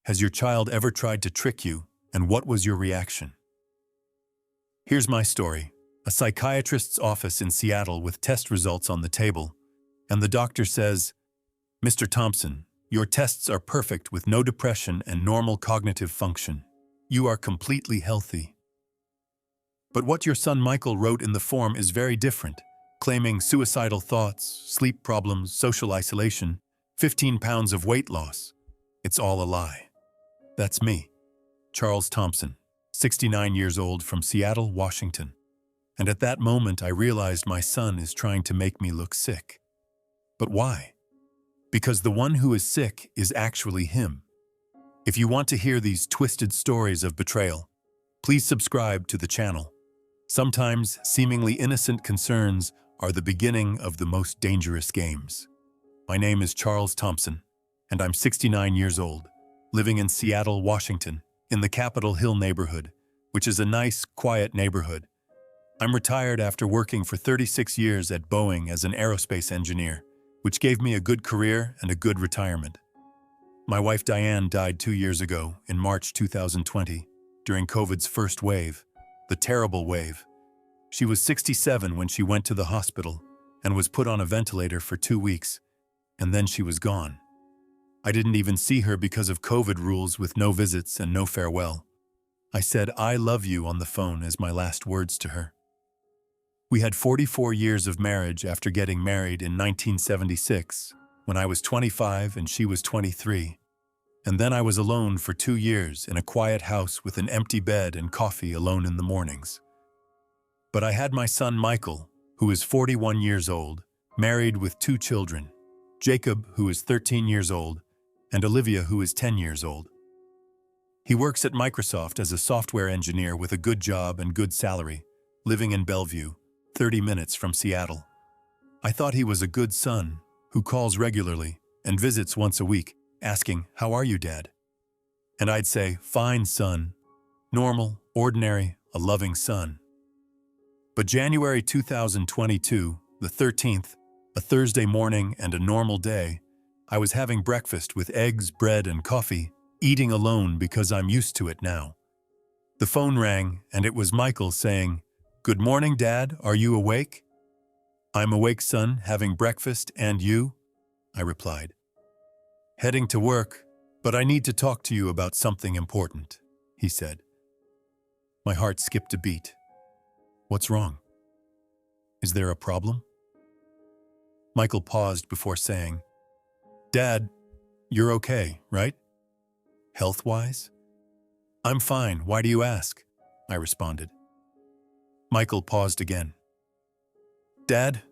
Has your child ever tried to trick you, and what was your reaction? Here's my story. A psychiatrist's office in Seattle with test results on the table, and the doctor says, "Mr. Thompson, your tests are perfect with no depression and normal cognitive function. You are completely healthy." But what your son Michael wrote in the form is very different, claiming suicidal thoughts, sleep problems, social isolation, 15 pounds of weight loss. It's all a lie. That's me, Charles Thompson, 69 years old from Seattle, Washington. And at that moment I realized my son is trying to make me look sick. But why? Because the one who is sick is actually him. If you want to hear these twisted stories of betrayal, please subscribe to the channel. Sometimes seemingly innocent concerns are the beginning of the most dangerous games. My name is Charles Thompson, and I'm 69 years old, living in Seattle, Washington, in the Capitol Hill neighborhood, which is a nice, quiet neighborhood. I'm retired after working for 36 years at Boeing as an aerospace engineer, which gave me a good career and a good retirement. My wife Diane died 2 years ago, in March 2020, during COVID's first wave, the terrible wave. She was 67 when she went to the hospital and was put on a ventilator for 2 weeks, and then she was gone. I didn't even see her because of COVID rules with no visits and no farewell. I said, "I love you" on the phone as my last words to her. We had 44 years of marriage after getting married in 1976, when I was 25 and she was 23. And then I was alone for 2 years in a quiet house with an empty bed and coffee alone in the mornings. But I had my son Michael, who is 41 years old, married with 2 children, Jacob, who is 13 years old, and Olivia, who is 10 years old. He works at Microsoft as a software engineer with a good job and good salary, living in Bellevue, 30 minutes from Seattle. I thought he was a good son, who calls regularly and visits once a week, asking, "How are you, Dad?" And I'd say, "Fine, son." Normal, ordinary, a loving son. But January 2022, the 13th, a Thursday morning and a normal day, I was having breakfast with eggs, bread, and coffee, eating alone because I'm used to it now. The phone rang, and it was Michael saying, "Good morning, Dad. Are you awake?" "I'm awake, son, having breakfast, and you?" I replied. "Heading to work, but I need to talk to you about something important," he said. My heart skipped a beat. What's wrong? Is there a problem? Michael paused before saying, "Dad, you're okay, right? Health-wise?" "I'm fine. Why do you ask?" I responded. Michael paused again. "Dad,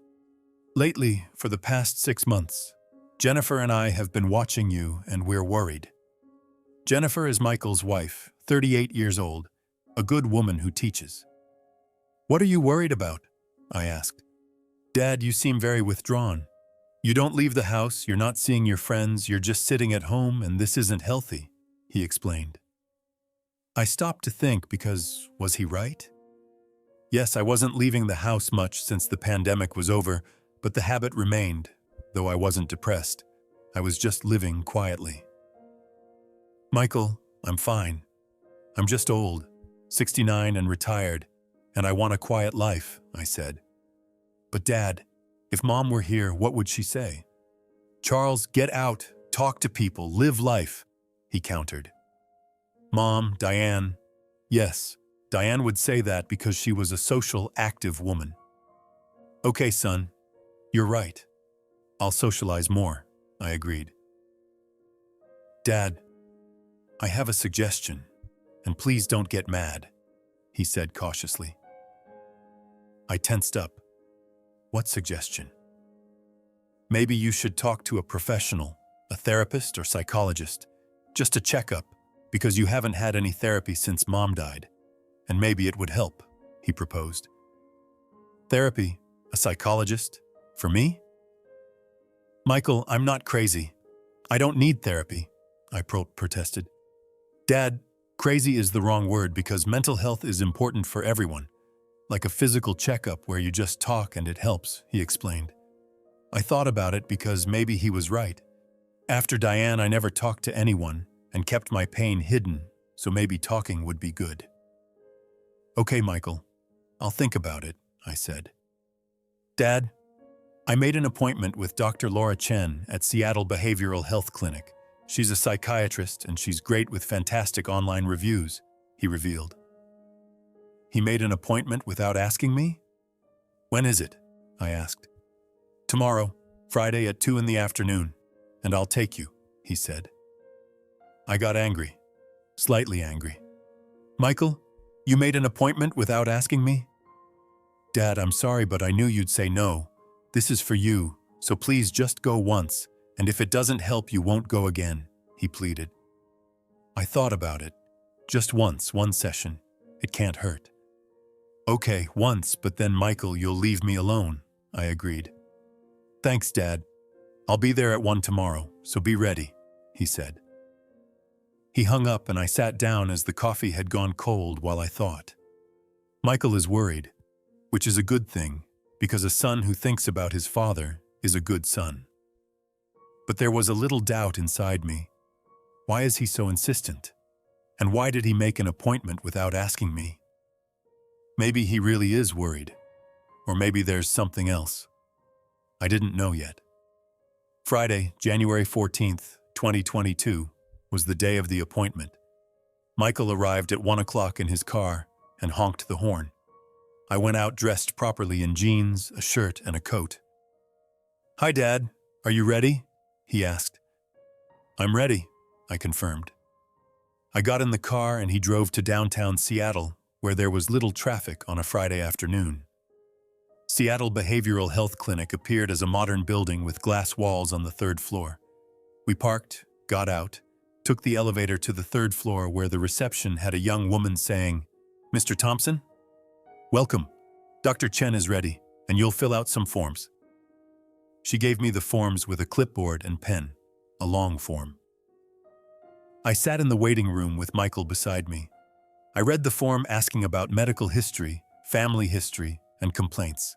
lately, for the past 6 months, Jennifer and I have been watching you, and we're worried." Jennifer is Michael's wife, 38 years old, a good woman who teaches. "What are you worried about?" I asked. "Dad, you seem very withdrawn. You don't leave the house, you're not seeing your friends, you're just sitting at home, and this isn't healthy," he explained. I stopped to think because, was he right? Yes, I wasn't leaving the house much since the pandemic was over, but the habit remained, though I wasn't depressed. I was just living quietly. "Michael, I'm fine. I'm just old, 69 and retired, and I want a quiet life," I said. "But Dad, if Mom were here, what would she say?" "Charles, get out, talk to people, live life," he countered. "Mom, Diane." Yes, Diane would say that because she was a social, active woman. "Okay, son, you're right. I'll socialize more," I agreed. "Dad, I have a suggestion, and please don't get mad," he said cautiously. I tensed up. "What suggestion?" "Maybe you should talk to a professional, a therapist or psychologist, just a checkup, because you haven't had any therapy since Mom died, and maybe it would help," he proposed. "Therapy? A psychologist? For me?" "Michael, I'm not crazy. I don't need therapy," I protested. "Dad, crazy is the wrong word because mental health is important for everyone. Like a physical checkup where you just talk and it helps," he explained. I thought about it because maybe he was right. After Diane, I never talked to anyone, and kept my pain hidden, so maybe talking would be good. "Okay, Michael, I'll think about it," I said. "Dad, I made an appointment with Dr. Laura Chen at Seattle Behavioral Health Clinic. She's a psychiatrist and she's great with fantastic online reviews," he revealed. He made an appointment without asking me? "When is it?" I asked. "Tomorrow, Friday at 2 in the afternoon, and I'll take you," he said. I got angry, slightly angry. "Michael, you made an appointment without asking me?" "Dad, I'm sorry, but I knew you'd say no. This is for you, so please just go once, and if it doesn't help, you won't go again," he pleaded. I thought about it. Just once, one session. It can't hurt. "Okay, once, but then Michael, you'll leave me alone," I agreed. "Thanks, Dad. I'll be there at 1 tomorrow, so be ready," he said. He hung up and I sat down as the coffee had gone cold while I thought. Michael is worried, which is a good thing, because a son who thinks about his father is a good son. But there was a little doubt inside me. Why is he so insistent? And why did he make an appointment without asking me? Maybe he really is worried, or maybe there's something else. I didn't know yet. Friday, January 14th, 2022, was the day of the appointment. Michael arrived at 1 o'clock in his car and honked the horn. I went out dressed properly in jeans, a shirt, and a coat. "Hi, Dad. Are you ready?" he asked. "I'm ready," I confirmed. I got in the car and he drove to downtown Seattle, where there was little traffic on a Friday afternoon. Seattle Behavioral Health Clinic appeared as a modern building with glass walls on the 3rd floor. We parked, got out, took the elevator to the 3rd floor where the reception had a young woman saying, "Mr. Thompson? Welcome. Dr. Chen is ready, and you'll fill out some forms." She gave me the forms with a clipboard and pen, a long form. I sat in the waiting room with Michael beside me. I read the form asking about medical history, family history, and complaints.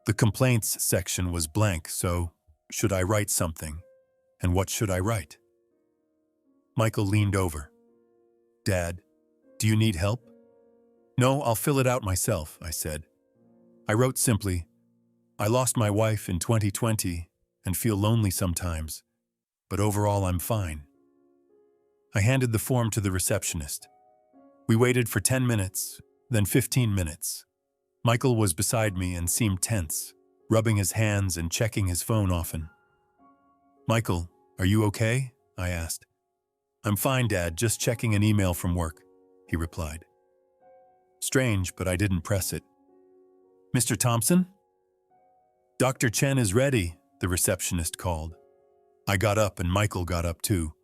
The complaints section was blank, so should I write something? And what should I write? Michael leaned over. "Dad, do you need help?" "No, I'll fill it out myself," I said. I wrote simply, "I lost my wife in 2020 and feel lonely sometimes, but overall I'm fine." I handed the form to the receptionist. We waited for 10 minutes, then 15 minutes. Michael was beside me and seemed tense, rubbing his hands and checking his phone often. "Michael, are you okay?" I asked. "I'm fine, Dad, just checking an email from work," he replied. Strange, but I didn't press it. "Mr. Thompson?" "Dr. Chen is ready," the receptionist called. I got up and Michael got up too.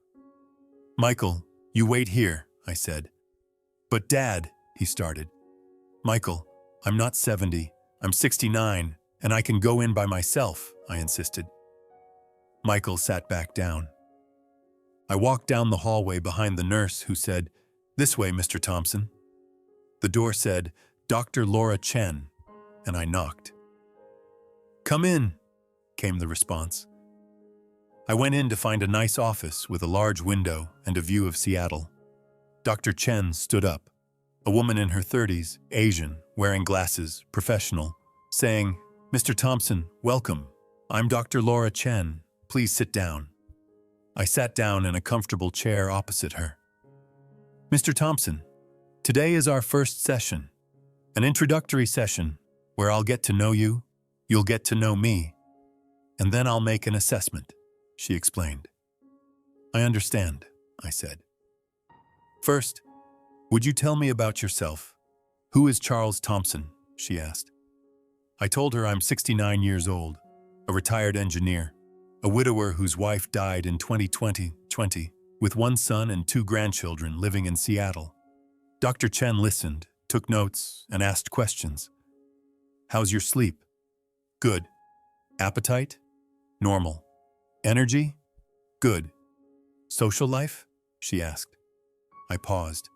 "Michael, you wait here," I said. "But Dad," he started. "Michael, I'm not 70, I'm 69, and I can go in by myself," I insisted. Michael sat back down. I walked down the hallway behind the nurse who said, "This way, Mr. Thompson." The door said, "Dr. Laura Chen," and I knocked. "Come in," came the response. I went in to find a nice office with a large window and a view of Seattle. Dr. Chen stood up, a woman in her 30s, Asian, wearing glasses, professional, saying, "Mr. Thompson, welcome. I'm Dr. Laura Chen. Please sit down." I sat down in a comfortable chair opposite her. "Mr. Thompson, today is our first session, an introductory session where I'll get to know you, you'll get to know me, and then I'll make an assessment," she explained. "I understand," I said. "First, would you tell me about yourself? Who is Charles Thompson?" she asked. I told her I'm 69 years old, a retired engineer, a widower whose wife died in 2020, with 1 son and 2 grandchildren living in Seattle. Dr. Chen listened, took notes, and asked questions. "How's your sleep?" "Good." "Appetite?" "Normal." "Energy?" "Good." "Social life?" she asked. I paused.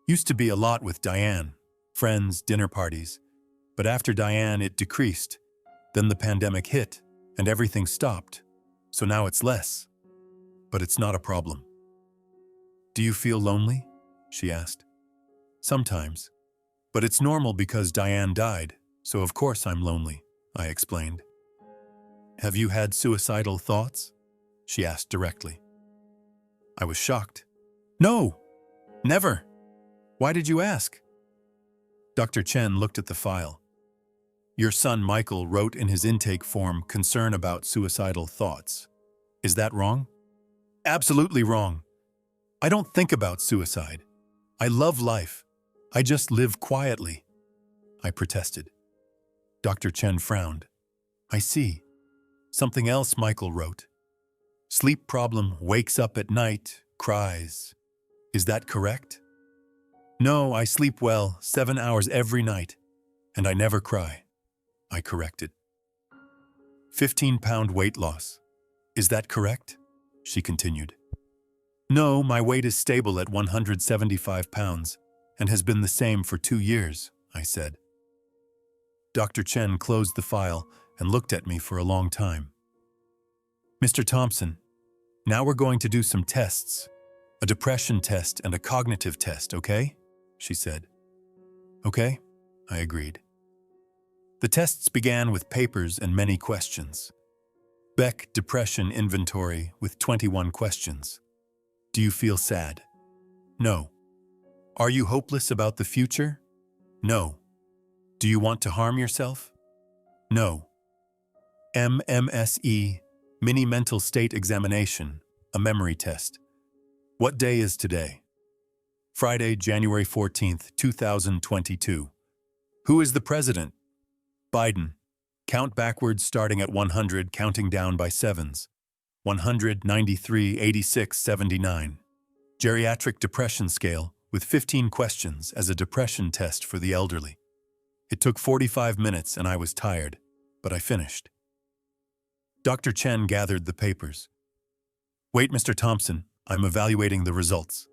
Used to be a lot with Diane, friends, dinner parties. But after Diane, it decreased. Then the pandemic hit, and everything stopped. So now it's less. But it's not a problem. Do you feel lonely? She asked. Sometimes. But it's normal because Diane died, so of course I'm lonely, I explained. Have you had suicidal thoughts? She asked directly. I was shocked. No, never. Why did you ask? Dr. Chen looked at the file. Your son Michael wrote in his intake form concern about suicidal thoughts. Is that wrong? Absolutely wrong. I don't think about suicide. I love life. I just live quietly, I protested. Dr. Chen frowned. I see. Something else Michael wrote. Sleep problem, wakes up at night, cries. Is that correct? No, I sleep well, 7 hours every night, and I never cry, I corrected. 15-pound weight loss. Is that correct? She continued. No, my weight is stable at 175 pounds and has been the same for 2 years, I said. Dr. Chen closed the file and looked at me for a long time. Mr. Thompson, now we're going to do some tests, a depression test and a cognitive test, okay? She said. Okay, I agreed. The tests began with papers and many questions. Beck Depression Inventory with 21 questions. Do you feel sad? No. Are you hopeless about the future? No. Do you want to harm yourself? No. MMSE, Mini Mental State Examination, a memory test. What day is today? Friday, January 14th, 2022. Who is the president? Biden. Count backwards starting at 100, counting down by sevens. 100, 93, 86, 79. Geriatric depression scale with 15 questions as a depression test for the elderly. It took 45 minutes and I was tired, but I finished. Dr. Chen gathered the papers. Wait, Mr. Thompson, I'm evaluating the results.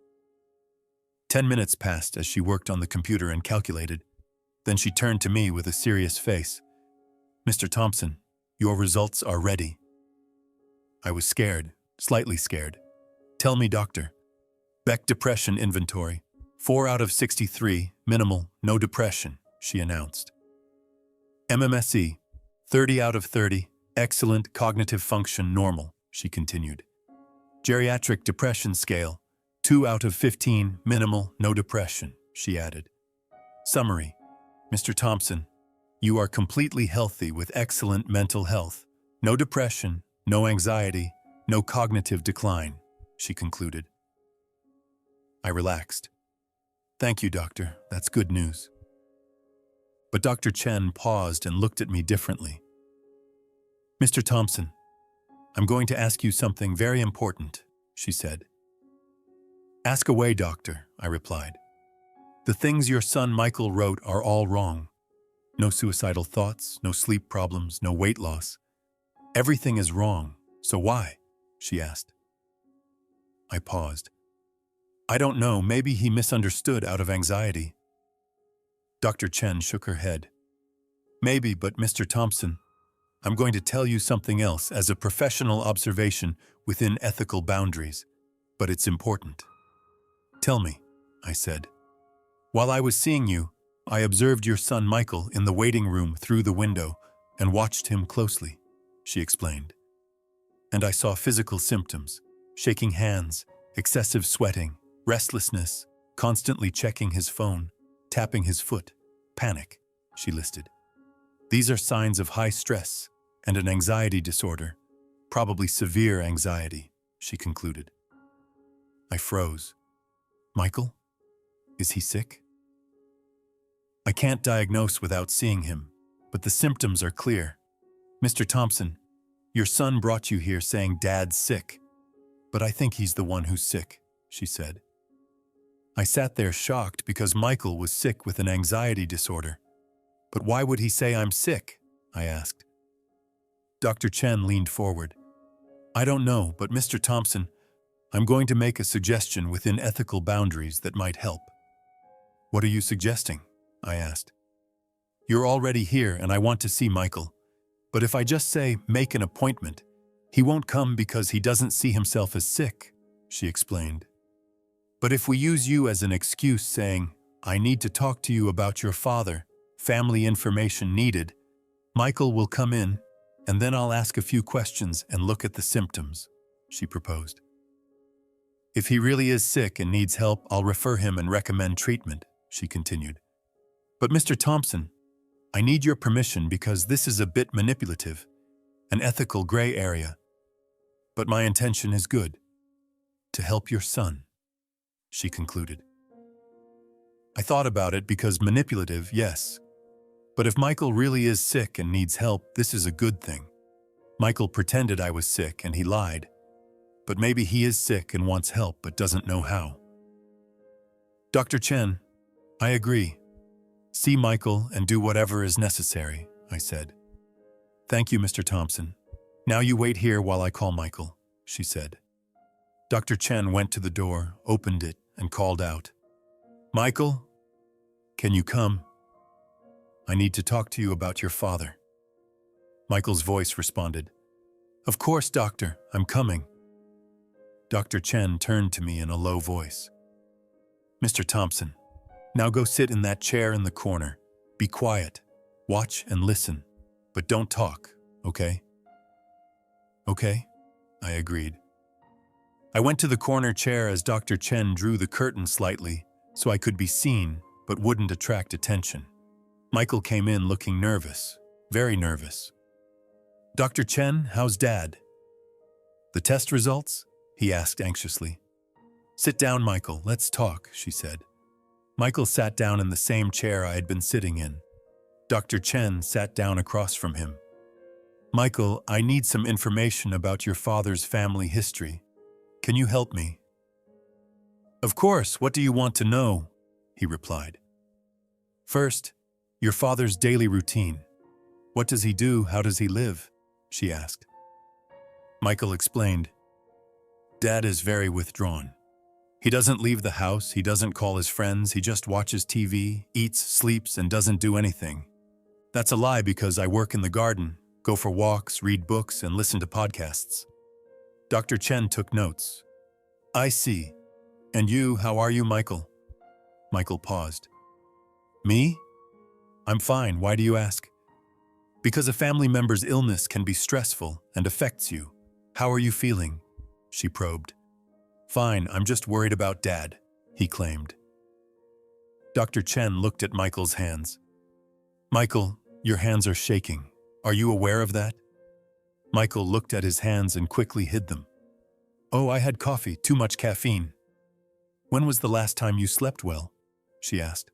10 minutes passed as she worked on the computer and calculated. Then she turned to me with a serious face. Mr. Thompson, your results are ready. I was scared, slightly scared. Tell me, doctor. Beck Depression Inventory. 4 out of 63, minimal, no depression, she announced. MMSE. 30 out of 30, excellent cognitive function normal, she continued. Geriatric depression scale. 2 out of 15, minimal, no depression, she added. Summary. Mr. Thompson, you are completely healthy with excellent mental health. No depression, no anxiety, no cognitive decline, she concluded. I relaxed. Thank you, doctor. That's good news. But Dr. Chen paused and looked at me differently. Mr. Thompson, I'm going to ask you something very important, she said. Ask away, doctor, I replied. The things your son Michael wrote are all wrong. No suicidal thoughts, no sleep problems, no weight loss. Everything is wrong. So why? She asked. I paused. I don't know, maybe he misunderstood out of anxiety. Dr. Chen shook her head. Maybe, but Mr. Thompson, I'm going to tell you something else as a professional observation within ethical boundaries, but it's important. Tell me, I said. While I was seeing you, I observed your son Michael in the waiting room through the window and watched him closely, she explained. And I saw physical symptoms, shaking hands, excessive sweating, restlessness, constantly checking his phone, tapping his foot, panic, she listed. These are signs of high stress and an anxiety disorder, probably severe anxiety, she concluded. I froze. Michael? Is he sick? I can't diagnose without seeing him, but the symptoms are clear. Mr. Thompson, your son brought you here saying Dad's sick, but I think he's the one who's sick, she said. I sat there shocked because Michael was sick with an anxiety disorder. But why would he say I'm sick? I asked. Dr. Chen leaned forward. I don't know, but Mr. Thompson, I'm going to make a suggestion within ethical boundaries that might help. What are you suggesting? I asked. You're already here and I want to see Michael. But if I just say, make an appointment, he won't come because he doesn't see himself as sick, she explained. But if we use you as an excuse saying, I need to talk to you about your father, family information needed, Michael will come in, and then I'll ask a few questions and look at the symptoms, she proposed. If he really is sick and needs help, I'll refer him and recommend treatment, she continued. But Mr. Thompson, I need your permission because this is a bit manipulative, an ethical gray area. But my intention is good, to help your son, she concluded. I thought about it because manipulative, yes. But if Michael really is sick and needs help, this is a good thing. Michael pretended I was sick and he lied. But maybe he is sick and wants help but doesn't know how. Dr. Chen, I agree. See Michael and do whatever is necessary, I said. Thank you, Mr. Thompson. Now you wait here while I call Michael, she said. Dr. Chen went to the door, opened it, and called out, Michael, can you come? I need to talk to you about your father. Michael's voice responded, Of course, doctor, I'm coming. Dr. Chen turned to me in a low voice. Mr. Thompson, now go sit in that chair in the corner. Be quiet, watch and listen, but don't talk, okay? Okay, I agreed. I went to the corner chair as Dr. Chen drew the curtain slightly so I could be seen but wouldn't attract attention. Michael came in looking nervous, very nervous. Dr. Chen, how's Dad? The test results? He asked anxiously. Sit down, Michael, let's talk, she said. Michael sat down in the same chair I had been sitting in. Dr. Chen sat down across from him. Michael, I need some information about your father's family history. Can you help me? Of course, what do you want to know? He replied. First, your father's daily routine. What does he do? How does he live? She asked. Michael explained. Dad is very withdrawn. He doesn't leave the house, he doesn't call his friends, he just watches TV, eats, sleeps, and doesn't do anything. That's a lie because I work in the garden, go for walks, read books, and listen to podcasts. Dr. Chen took notes. I see. And you, how are you, Michael? Michael paused. Me? I'm fine, why do you ask? Because a family member's illness can be stressful and affects you. How are you feeling? She probed. Fine, I'm just worried about Dad, he claimed. Dr. Chen looked at Michael's hands. Michael, your hands are shaking. Are you aware of that? Michael looked at his hands and quickly hid them. Oh, I had coffee, too much caffeine. When was the last time you slept well? She asked.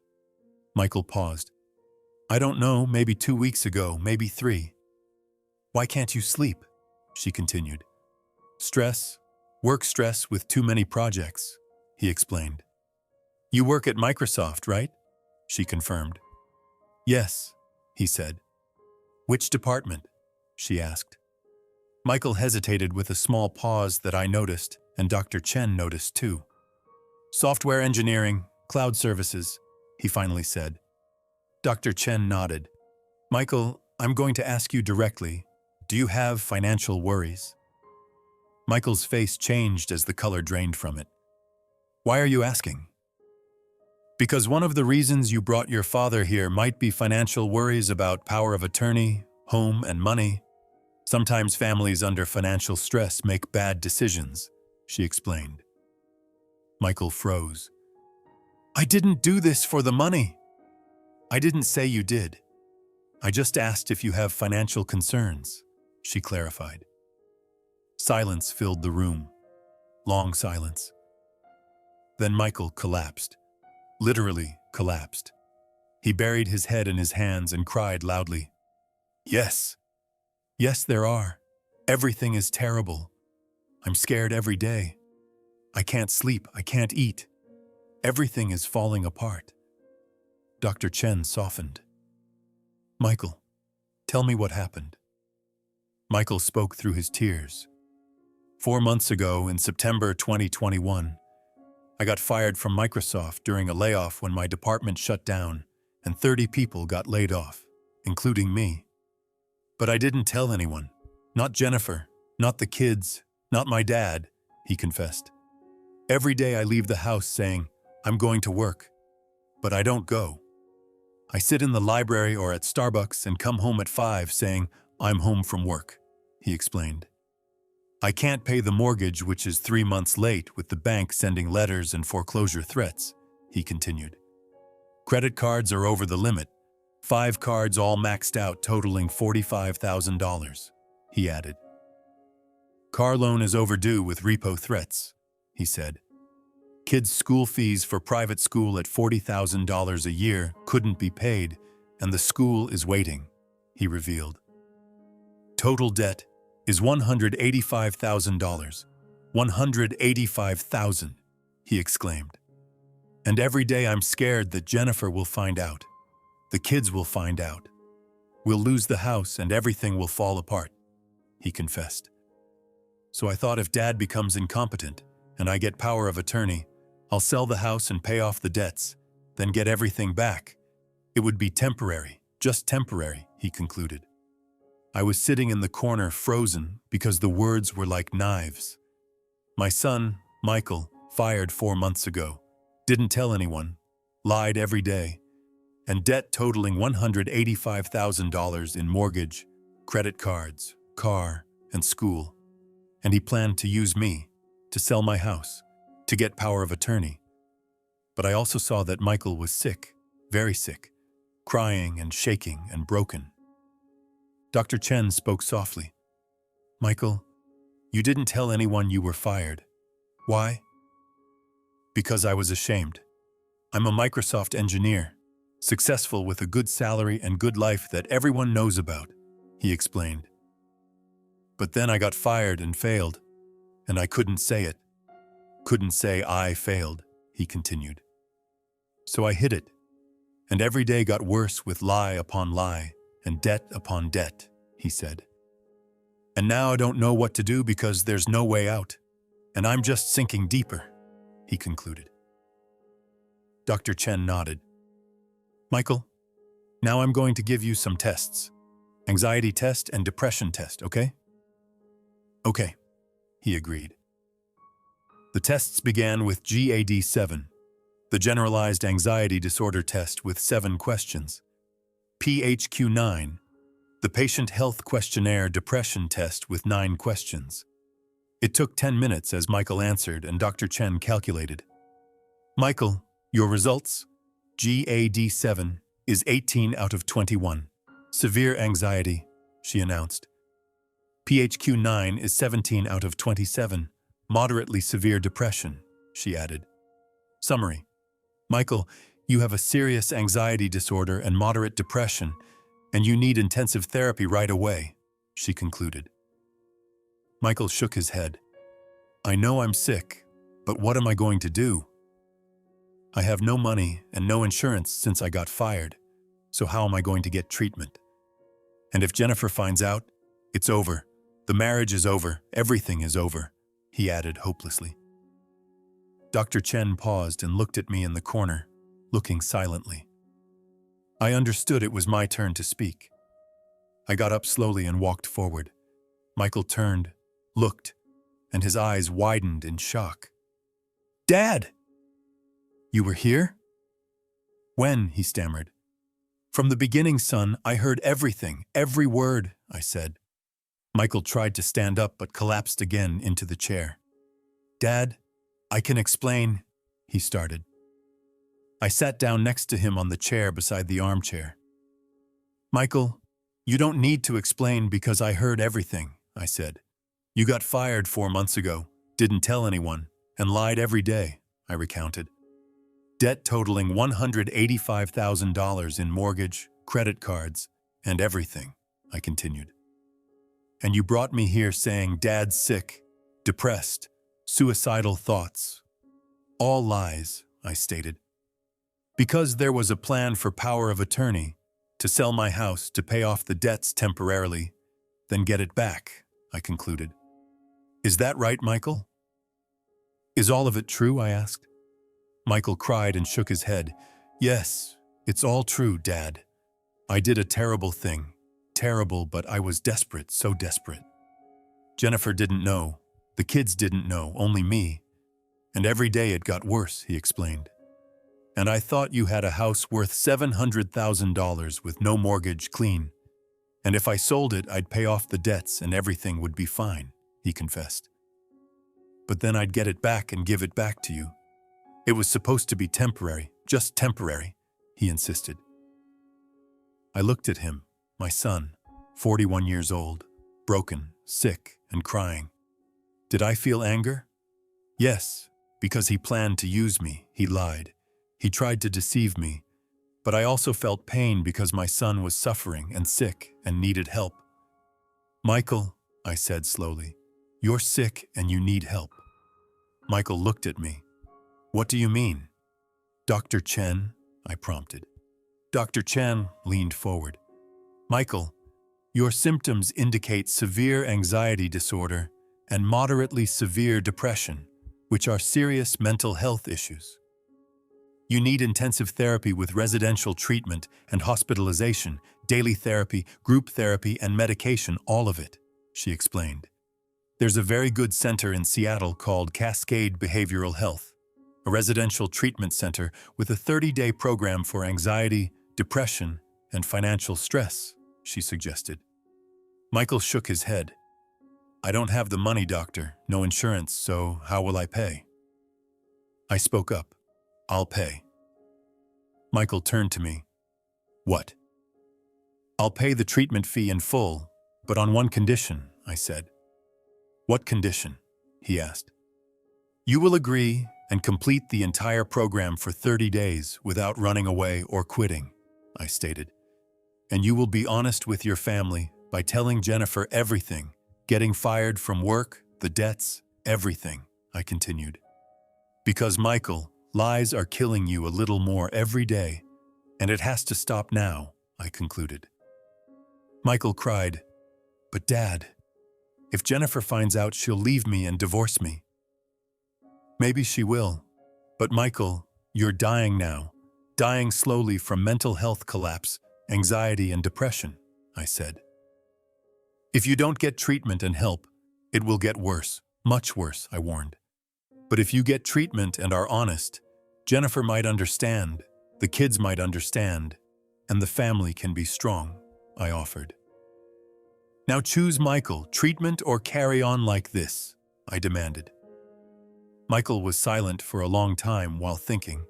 Michael paused. I don't know, maybe 2 weeks ago, maybe 3. Why can't you sleep? She continued. Stress. Work stress with too many projects, he explained. You work at Microsoft, right? She confirmed. Yes, he said. Which department? She asked. Michael hesitated with a small pause that I noticed, and Dr. Chen noticed too. Software engineering, cloud services, he finally said. Dr. Chen nodded. Michael, I'm going to ask you directly. Do you have financial worries? Michael's face changed as the color drained from it. Why are you asking? Because one of the reasons you brought your father here might be financial worries about power of attorney, home, and money. Sometimes families under financial stress make bad decisions, she explained. Michael froze. I didn't do this for the money. I didn't say you did. I just asked if you have financial concerns, she clarified. Silence filled the room. Long silence. Then Michael collapsed. Literally collapsed. He buried his head in his hands and cried loudly. Yes. Yes, there are. Everything is terrible. I'm scared every day. I can't sleep. I can't eat. Everything is falling apart. Dr. Chen softened. Michael, tell me what happened. Michael spoke through his tears. 4 months ago, in September 2021, I got fired from Microsoft during a layoff when my department shut down and 30 people got laid off, including me. But I didn't tell anyone. Not Jennifer, not the kids, not my dad, he confessed. Every day I leave the house saying, I'm going to work, but I don't go. I sit in the library or at Starbucks and come home at 5 saying, I'm home from work, he explained. I can't pay the mortgage, which is 3 months late, with the bank sending letters and foreclosure threats, he continued. Credit cards are over the limit, 5 cards all maxed out totaling $45,000, he added. Car loan is overdue with repo threats, he said. Kids' school fees for private school at $40,000 a year couldn't be paid, and the school is waiting, he revealed. Total debt is $185,000. $185,000, he exclaimed. And every day I'm scared that Jennifer will find out. The kids will find out. We'll lose the house and everything will fall apart, he confessed. So I thought if Dad becomes incompetent and I get power of attorney, I'll sell the house and pay off the debts, then get everything back. It would be temporary, just temporary, he concluded. I was sitting in the corner frozen because the words were like knives. My son, Michael, fired 4 months ago, didn't tell anyone, lied every day, and debt totaling $185,000 in mortgage, credit cards, car, and school. And he planned to use me, to sell my house, to get power of attorney. But I also saw that Michael was sick, very sick, crying and shaking and broken. Dr. Chen spoke softly. Michael, you didn't tell anyone you were fired. Why? Because I was ashamed. I'm a Microsoft engineer, successful with a good salary and good life that everyone knows about, he explained. But then I got fired and failed, and I couldn't say it. Couldn't say I failed, he continued. So I hid it, and every day got worse with lie upon lie and debt upon debt, he said. And now I don't know what to do because there's no way out, and I'm just sinking deeper, he concluded. Dr. Chen nodded. Michael, now I'm going to give you some tests. Anxiety test and depression test, okay? Okay, he agreed. The tests began with GAD-7, the Generalized Anxiety Disorder Test with 7 questions. PHQ-9, the Patient Health Questionnaire Depression Test with 9 questions. It took 10 minutes as Michael answered and Dr. Chen calculated. Michael, your results? GAD-7 is 18 out of 21. Severe anxiety, she announced. PHQ-9 is 17 out of 27. Moderately severe depression, she added. Summary. Michael, you have a serious anxiety disorder and moderate depression, and you need intensive therapy right away, she concluded. Michael shook his head. I know I'm sick, but what am I going to do? I have no money and no insurance since I got fired, so how am I going to get treatment? And if Jennifer finds out, it's over. The marriage is over. Everything is over, he added hopelessly. Dr. Chen paused and looked at me in the corner, looking silently. I understood it was my turn to speak. I got up slowly and walked forward. Michael turned, looked, and his eyes widened in shock. Dad! You were here? When? He stammered. From the beginning, son, I heard everything, every word, I said. Michael tried to stand up but collapsed again into the chair. Dad, I can explain, he started. I sat down next to him on the chair beside the armchair. Michael, you don't need to explain because I heard everything, I said. You got fired 4 months ago, didn't tell anyone, and lied every day, I recounted. Debt totaling $185,000 in mortgage, credit cards, and everything, I continued. And you brought me here saying Dad's sick, depressed, suicidal thoughts. All lies, I stated. Because there was a plan for power of attorney, to sell my house to pay off the debts temporarily, then get it back, I concluded. Is that right, Michael? Is all of it true, I asked. Michael cried and shook his head. Yes, it's all true, Dad. I did a terrible thing. Terrible, but I was desperate, so desperate. Jennifer didn't know. The kids didn't know, only me. And every day it got worse, he explained. And I thought you had a house worth $700,000 with no mortgage, clean. And if I sold it, I'd pay off the debts and everything would be fine, he confessed. But then I'd get it back and give it back to you. It was supposed to be temporary, just temporary, he insisted. I looked at him, my son, 41 years old, broken, sick, and crying. Did I feel anger? Yes, because he planned to use me, he lied. He tried to deceive me, but I also felt pain because my son was suffering and sick and needed help. Michael, I said slowly, you're sick and you need help. Michael looked at me. What do you mean? Dr. Chen, I prompted. Dr. Chen leaned forward. Michael, your symptoms indicate severe anxiety disorder and moderately severe depression, which are serious mental health issues. You need intensive therapy with residential treatment and hospitalization, daily therapy, group therapy, and medication, all of it, she explained. There's a very good center in Seattle called Cascade Behavioral Health, a residential treatment center with a 30-day program for anxiety, depression, and financial stress, she suggested. Michael shook his head. I don't have the money, doctor, no insurance, so how will I pay? I spoke up. I'll pay. Michael turned to me. What? I'll pay the treatment fee in full, but on one condition, I said. What condition? He asked. You will agree and complete the entire program for 30 days without running away or quitting, I stated. And you will be honest with your family by telling Jennifer everything, getting fired from work, the debts, everything, I continued. Because, Michael, lies are killing you a little more every day, and it has to stop now, I concluded. Michael cried, But Dad, if Jennifer finds out, she'll leave me and divorce me. Maybe she will, but Michael, you're dying now, dying slowly from mental health collapse, anxiety and depression, I said. If you don't get treatment and help, it will get worse, much worse, I warned. But if you get treatment and are honest, Jennifer might understand, the kids might understand, and the family can be strong, I offered. Now choose, Michael, treatment or carry on like this, I demanded. Michael was silent for a long time while thinking,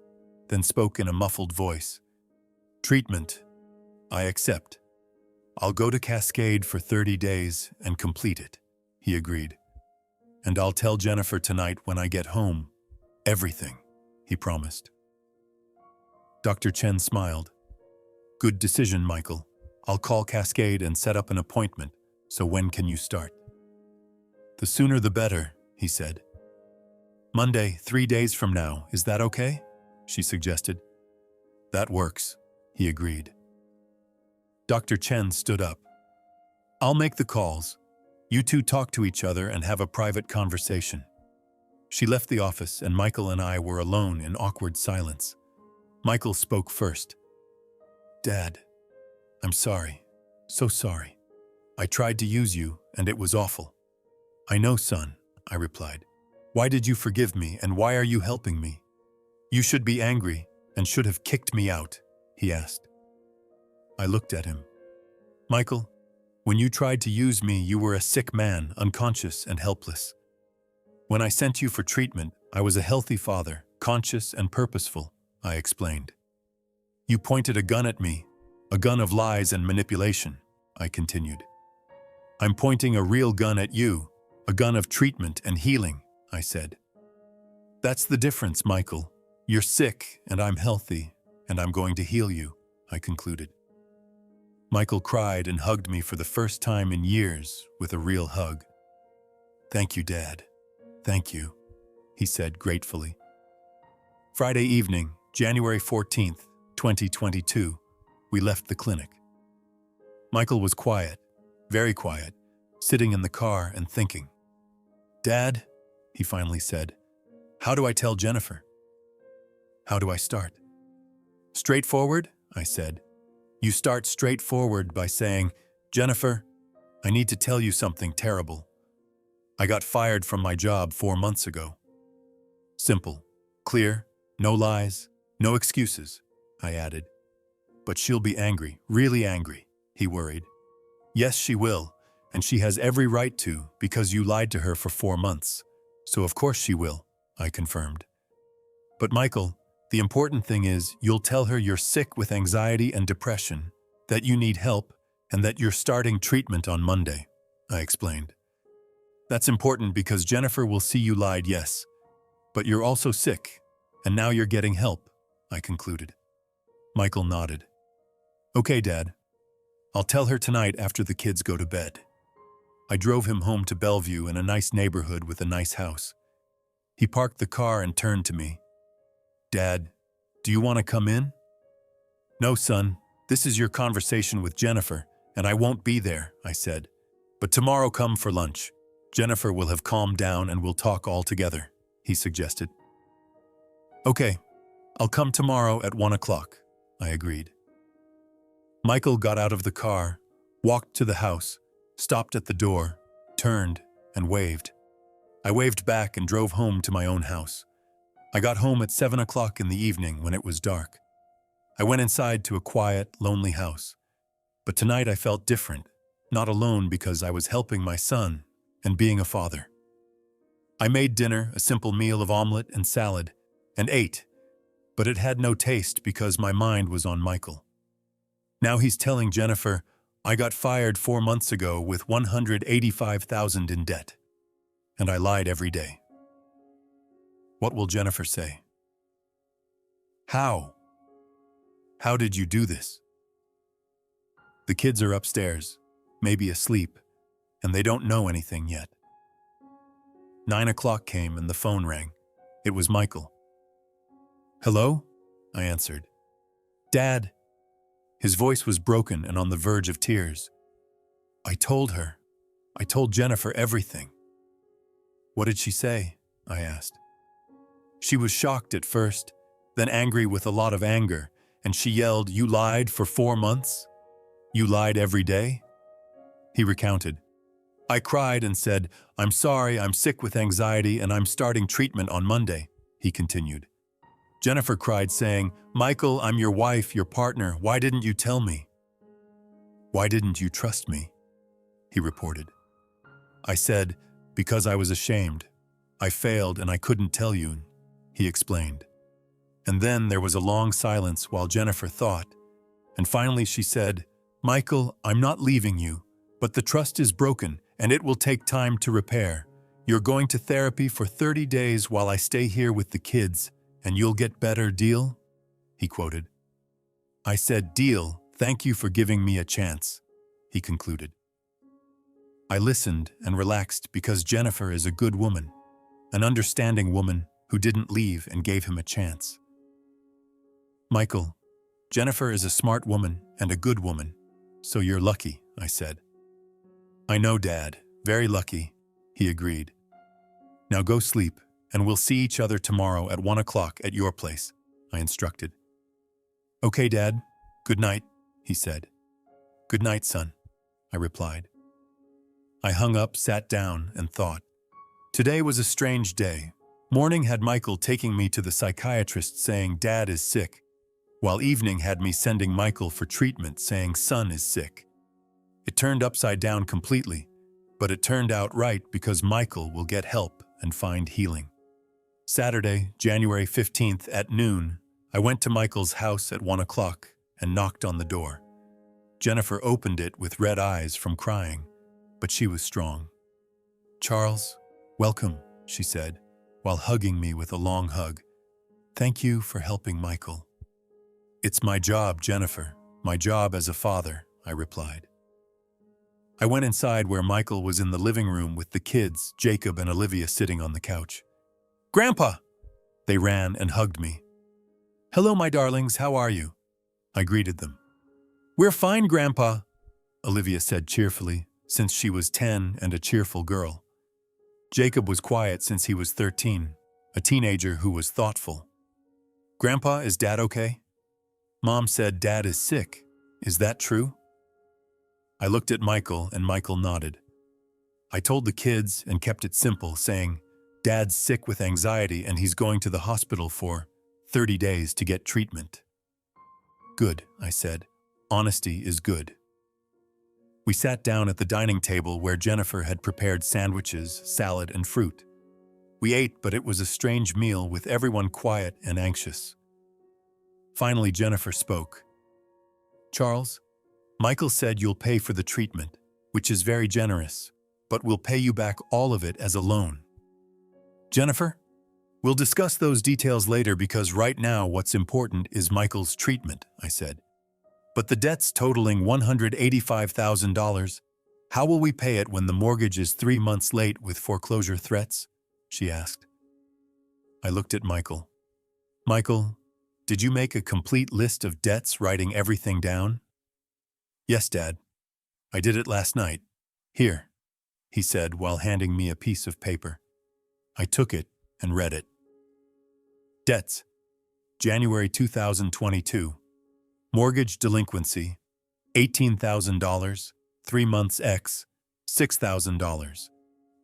then spoke in a muffled voice. Treatment, I accept. I'll go to Cascade for 30 days and complete it, he agreed. And I'll tell Jennifer tonight when I get home. Everything, he promised. Dr. Chen smiled. Good decision, Michael. I'll call Cascade and set up an appointment. So when can you start? The sooner the better, he said. Monday, 3 days from now, is that okay? She suggested. That works, he agreed. Dr. Chen stood up. I'll make the calls. You two talk to each other and have a private conversation. She left the office and Michael and I were alone in awkward silence. Michael spoke first. Dad, I'm sorry, so sorry. I tried to use you and it was awful. I know, son, I replied. Why did you forgive me and why are you helping me? You should be angry and should have kicked me out, he asked. I looked at him. Michael, when you tried to use me, you were a sick man, unconscious and helpless. When I sent you for treatment, I was a healthy father, conscious and purposeful, I explained. You pointed a gun at me, a gun of lies and manipulation, I continued. I'm pointing a real gun at you, a gun of treatment and healing, I said. That's the difference, Michael. You're sick and I'm healthy, and I'm going to heal you, I concluded. Michael cried and hugged me for the first time in years with a real hug. Thank you, Dad. Thank you, he said gratefully. Friday evening, January 14th, 2022, we left the clinic. Michael was quiet, very quiet, sitting in the car and thinking. Dad, he finally said, how do I tell Jennifer? How do I start? Straightforward, I said. You start straightforward by saying, Jennifer, I need to tell you something terrible. I got fired from my job 4 months ago. Simple, clear, no lies, no excuses, I added. But she'll be angry, really angry, he worried. Yes, she will, and she has every right to because you lied to her for 4 months. So of course she will, I confirmed. But Michael, the important thing is you'll tell her you're sick with anxiety and depression, that you need help, and that you're starting treatment on Monday, I explained. That's important because Jennifer will see you lied, yes, but you're also sick, and now you're getting help, I concluded. Michael nodded. Okay, Dad. I'll tell her tonight after the kids go to bed. I drove him home to Bellevue in a nice neighborhood with a nice house. He parked the car and turned to me. Dad, do you want to come in? No, son. This is your conversation with Jennifer, and I won't be there, I said. But tomorrow come for lunch. Jennifer will have calmed down and we'll talk all together, he suggested. Okay, I'll come tomorrow at 1 o'clock, I agreed. Michael got out of the car, walked to the house, stopped at the door, turned, and waved. I waved back and drove home to my own house. I got home at 7 o'clock in the evening when it was dark. I went inside to a quiet, lonely house. But tonight I felt different, not alone because I was helping my son and being a father. I made dinner, a simple meal of omelet and salad, and ate, but it had no taste because my mind was on Michael. Now he's telling Jennifer, I got fired 4 months ago with $185,000 in debt, and I lied every day. What will Jennifer say? How? How did you do this? The kids are upstairs, maybe asleep, and they don't know anything yet. 9 o'clock came and the phone rang. It was Michael. Hello? I answered. Dad. His voice was broken and on the verge of tears. I told Jennifer everything. What did she say? I asked. She was shocked at first, then angry with a lot of anger, and she yelled, You lied for 4 months? You lied every day? He recounted. I cried and said, I'm sorry, I'm sick with anxiety and I'm starting treatment on Monday, he continued. Jennifer cried, saying, Michael, I'm your wife, your partner. Why didn't you tell me? Why didn't you trust me? He reported. I said, because I was ashamed. I failed and I couldn't tell you, he explained. And then there was a long silence while Jennifer thought, and finally she said, Michael, I'm not leaving you, but the trust is broken and it will take time to repair. You're going to therapy for 30 days while I stay here with the kids, and you'll get better, deal? He quoted. I said, deal, thank you for giving me a chance, he concluded. I listened and relaxed because Jennifer is a good woman, an understanding woman who didn't leave and gave him a chance. Michael, Jennifer is a smart woman and a good woman, so you're lucky, I said. I know, Dad, very lucky, he agreed. Now go sleep, and we'll see each other tomorrow at 1 o'clock at your place, I instructed. Okay, Dad, good night, he said. Good night, son, I replied. I hung up, sat down, and thought. Today was a strange day. Morning had Michael taking me to the psychiatrist saying Dad is sick, while evening had me sending Michael for treatment saying son is sick. It turned upside down completely, but it turned out right because Michael will get help and find healing. Saturday, January 15th at noon, I went to Michael's house at 1 o'clock and knocked on the door. Jennifer opened it with red eyes from crying, but she was strong. Charles, welcome, she said, while hugging me with a long hug. Thank you for helping Michael. It's my job, Jennifer, my job as a father, I replied. I went inside where Michael was in the living room with the kids, Jacob and Olivia sitting on the couch. Grandpa! They ran and hugged me. Hello, my darlings, how are you? I greeted them. We're fine, Grandpa, Olivia said cheerfully, since she was 10 and a cheerful girl. Jacob was quiet since he was 13, a teenager who was thoughtful. Grandpa, is Dad okay? Mom said Dad is sick. Is that true? I looked at Michael and Michael nodded. I told the kids and kept it simple, saying, Dad's sick with anxiety and he's going to the hospital for 30 days to get treatment. Good, I said. Honesty is good. We sat down at the dining table where Jennifer had prepared sandwiches, salad, and fruit. We ate, but it was a strange meal with everyone quiet and anxious. Finally, Jennifer spoke. Charles, Michael said you'll pay for the treatment, which is very generous, but we'll pay you back all of it as a loan. Jennifer, we'll discuss those details later because right now what's important is Michael's treatment, I said. But the debt's totaling $185,000. How will we pay it when the mortgage is 3 months late with foreclosure threats? She asked. I looked at Michael. Michael, did you make a complete list of debts, writing everything down? Yes, Dad. I did it last night. Here, he said while handing me a piece of paper. I took it and read it. Debts. January 2022. Mortgage delinquency, $18,000, 3 months X, $6,000.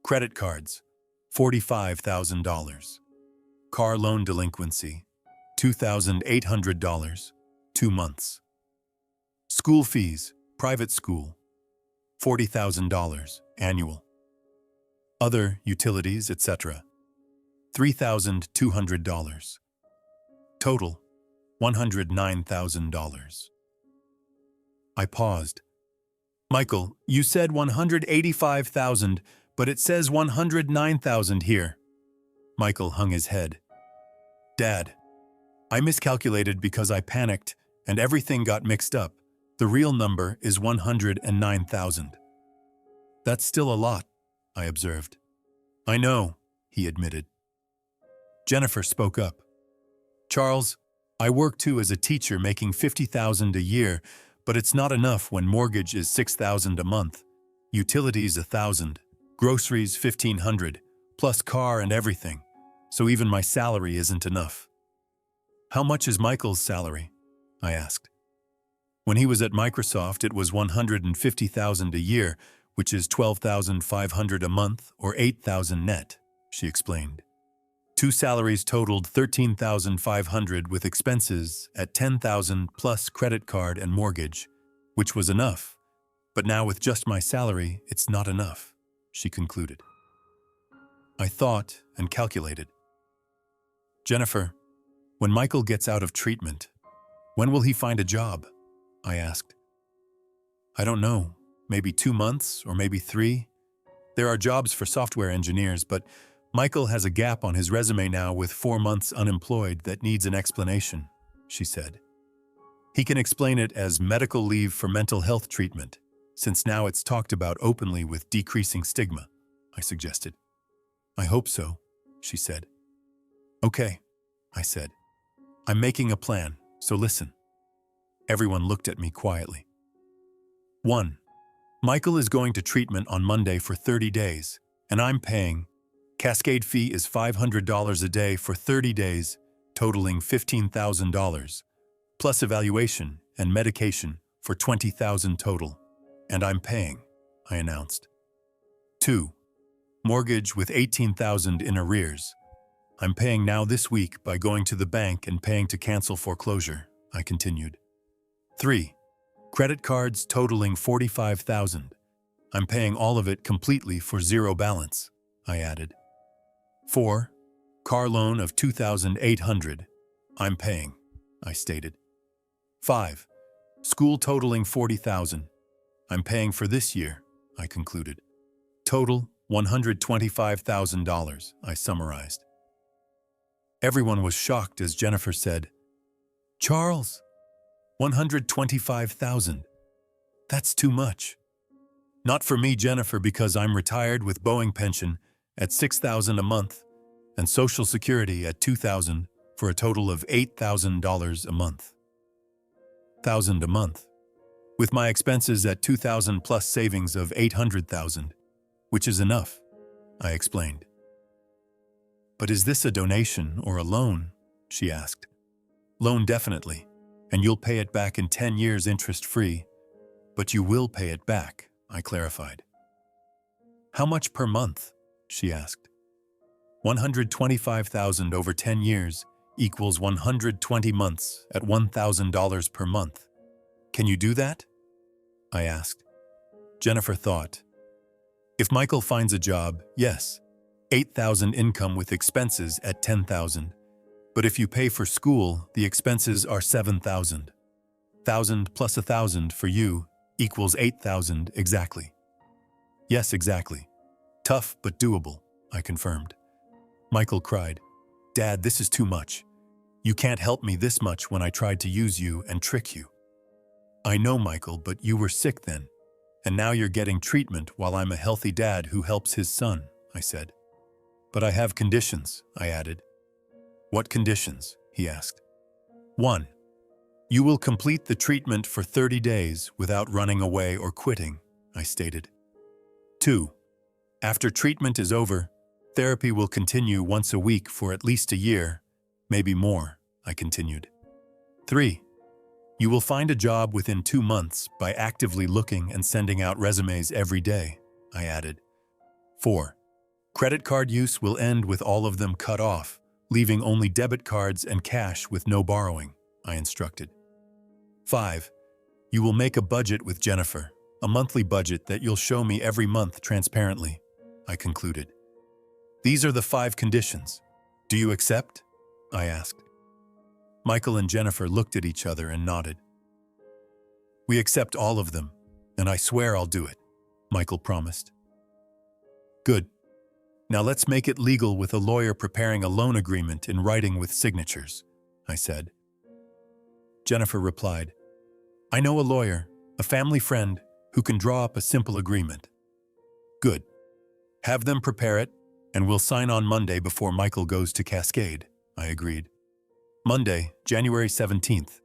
Credit cards, $45,000. Car loan delinquency, $2,800, 2 months. School fees, private school, $40,000 annual. Other utilities, etc., $3,200. Total, $109,000. I paused. Michael, you said $185,000, but it says $109,000 here. Michael hung his head. Dad, I miscalculated because I panicked and everything got mixed up. The real number is $109,000. That's still a lot, I observed. I know, he admitted. Jennifer spoke up. Charles, I work too as a teacher making $50,000 a year, but it's not enough when mortgage is $6,000 a month, utilities $1,000, groceries $1,500, plus car and everything, so even my salary isn't enough. How much is Michael's salary? I asked. When he was at Microsoft, it was $150,000 a year, which is $12,500 a month or $8,000 net, she explained. 2 salaries totaled $13,500 with expenses at $10,000 plus credit card and mortgage, which was enough. But now with just my salary, it's not enough, she concluded. I thought and calculated. Jennifer, when Michael gets out of treatment, when will he find a job? I asked. I don't know, maybe 2 months or maybe 3. There are jobs for software engineers, but Michael has a gap on his resume now with 4 months unemployed that needs an explanation, she said. He can explain it as medical leave for mental health treatment, since now it's talked about openly with decreasing stigma, I suggested. I hope so, she said. Okay, I said. I'm making a plan, so listen. Everyone looked at me quietly. 1. Michael is going to treatment on Monday for 30 days, and I'm paying. Cascade fee is $500 a day for 30 days, totaling $15,000, plus evaluation and medication for $20,000 total. And I'm paying, I announced. 2. Mortgage with $18,000 in arrears. I'm paying now this week by going to the bank and paying to cancel foreclosure, I continued. 3. Credit cards totaling $45,000. I'm paying all of it completely for zero balance, I added. 4. Car loan of $2,800. I'm paying, I stated. 5. School totaling $40,000. I'm paying for this year, I concluded. Total $125,000, I summarized. Everyone was shocked as Jennifer said, Charles, $125,000. That's too much. Not for me, Jennifer, because I'm retired with Boeing pension at $6,000 a month and Social Security at $2,000 for a total of $8,000 a month. $1,000 a month, with my expenses at $2,000 plus savings of $800,000, which is enough, I explained. But is this a donation or a loan? She asked. Loan definitely, and you'll pay it back in 10 years interest-free, but you will pay it back, I clarified. How much per month? She asked. $125,000 over 10 years equals 120 months at $1,000 per month. Can you do that? I asked. Jennifer thought. If Michael finds a job, yes. $8,000 income with expenses at $10,000. But if you pay for school, the expenses are $7,000. $1,000 plus $1,000 for you equals $8,000 exactly. Yes, exactly. Tough but doable, I confirmed. Michael cried, Dad, this is too much. You can't help me this much when I tried to use you and trick you. I know, Michael, but you were sick then. And now you're getting treatment while I'm a healthy dad who helps his son, I said. But I have conditions, I added. What conditions? He asked. 1. You will complete the treatment for 30 days without running away or quitting, I stated. 2. After treatment is over, therapy will continue once a week for at least a year, maybe more, I continued. 3. You will find a job within 2 months by actively looking and sending out resumes every day, I added. 4. Credit card use will end with all of them cut off, leaving only debit cards and cash with no borrowing, I instructed. 5. You will make a budget with Jennifer, a monthly budget that you'll show me every month transparently, I concluded. These are the 5 conditions. Do you accept? I asked. Michael and Jennifer looked at each other and nodded. We accept all of them, and I swear I'll do it, Michael promised. Good. Now let's make it legal with a lawyer preparing a loan agreement in writing with signatures, I said. Jennifer replied, I know a lawyer, a family friend, who can draw up a simple agreement. Good. Have them prepare it, and we'll sign on Monday before Michael goes to Cascade, I agreed. Monday, January 17th,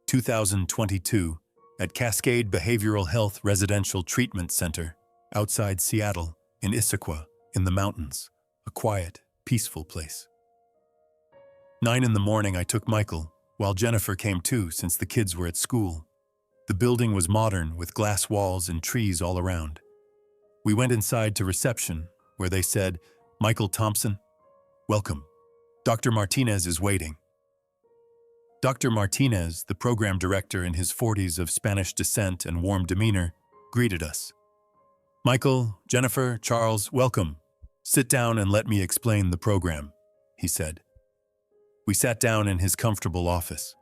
2022, at Cascade Behavioral Health Residential Treatment Center, outside Seattle, in Issaquah, in the mountains, a quiet, peaceful place. 9 in the morning I took Michael, while Jennifer came too since the kids were at school. The building was modern with glass walls and trees all around. We went inside to reception, where they said, Michael Thompson, welcome. Dr. Martinez is waiting. Dr. Martinez, the program director in his 40s of Spanish descent and warm demeanor, greeted us. Michael, Jennifer, Charles, welcome. Sit down and let me explain the program, he said. We sat down in his comfortable office.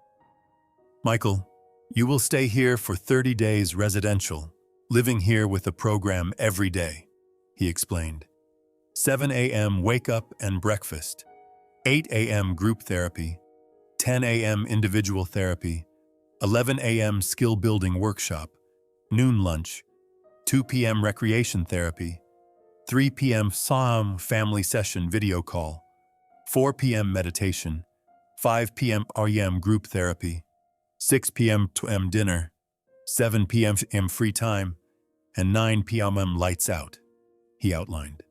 Michael, you will stay here for 30 days residential, living here with the program every day, he explained. 7 a.m. wake up and breakfast, 8 a.m. group therapy, 10 a.m. individual therapy, 11 a.m. skill building workshop, noon lunch, 2 p.m. recreation therapy, 3 p.m. family session video call, 4 p.m. meditation, 5 p.m. REM group therapy, 6 p.m. dinner, 7 p.m. free time, and 9 p.m. lights out, he outlined.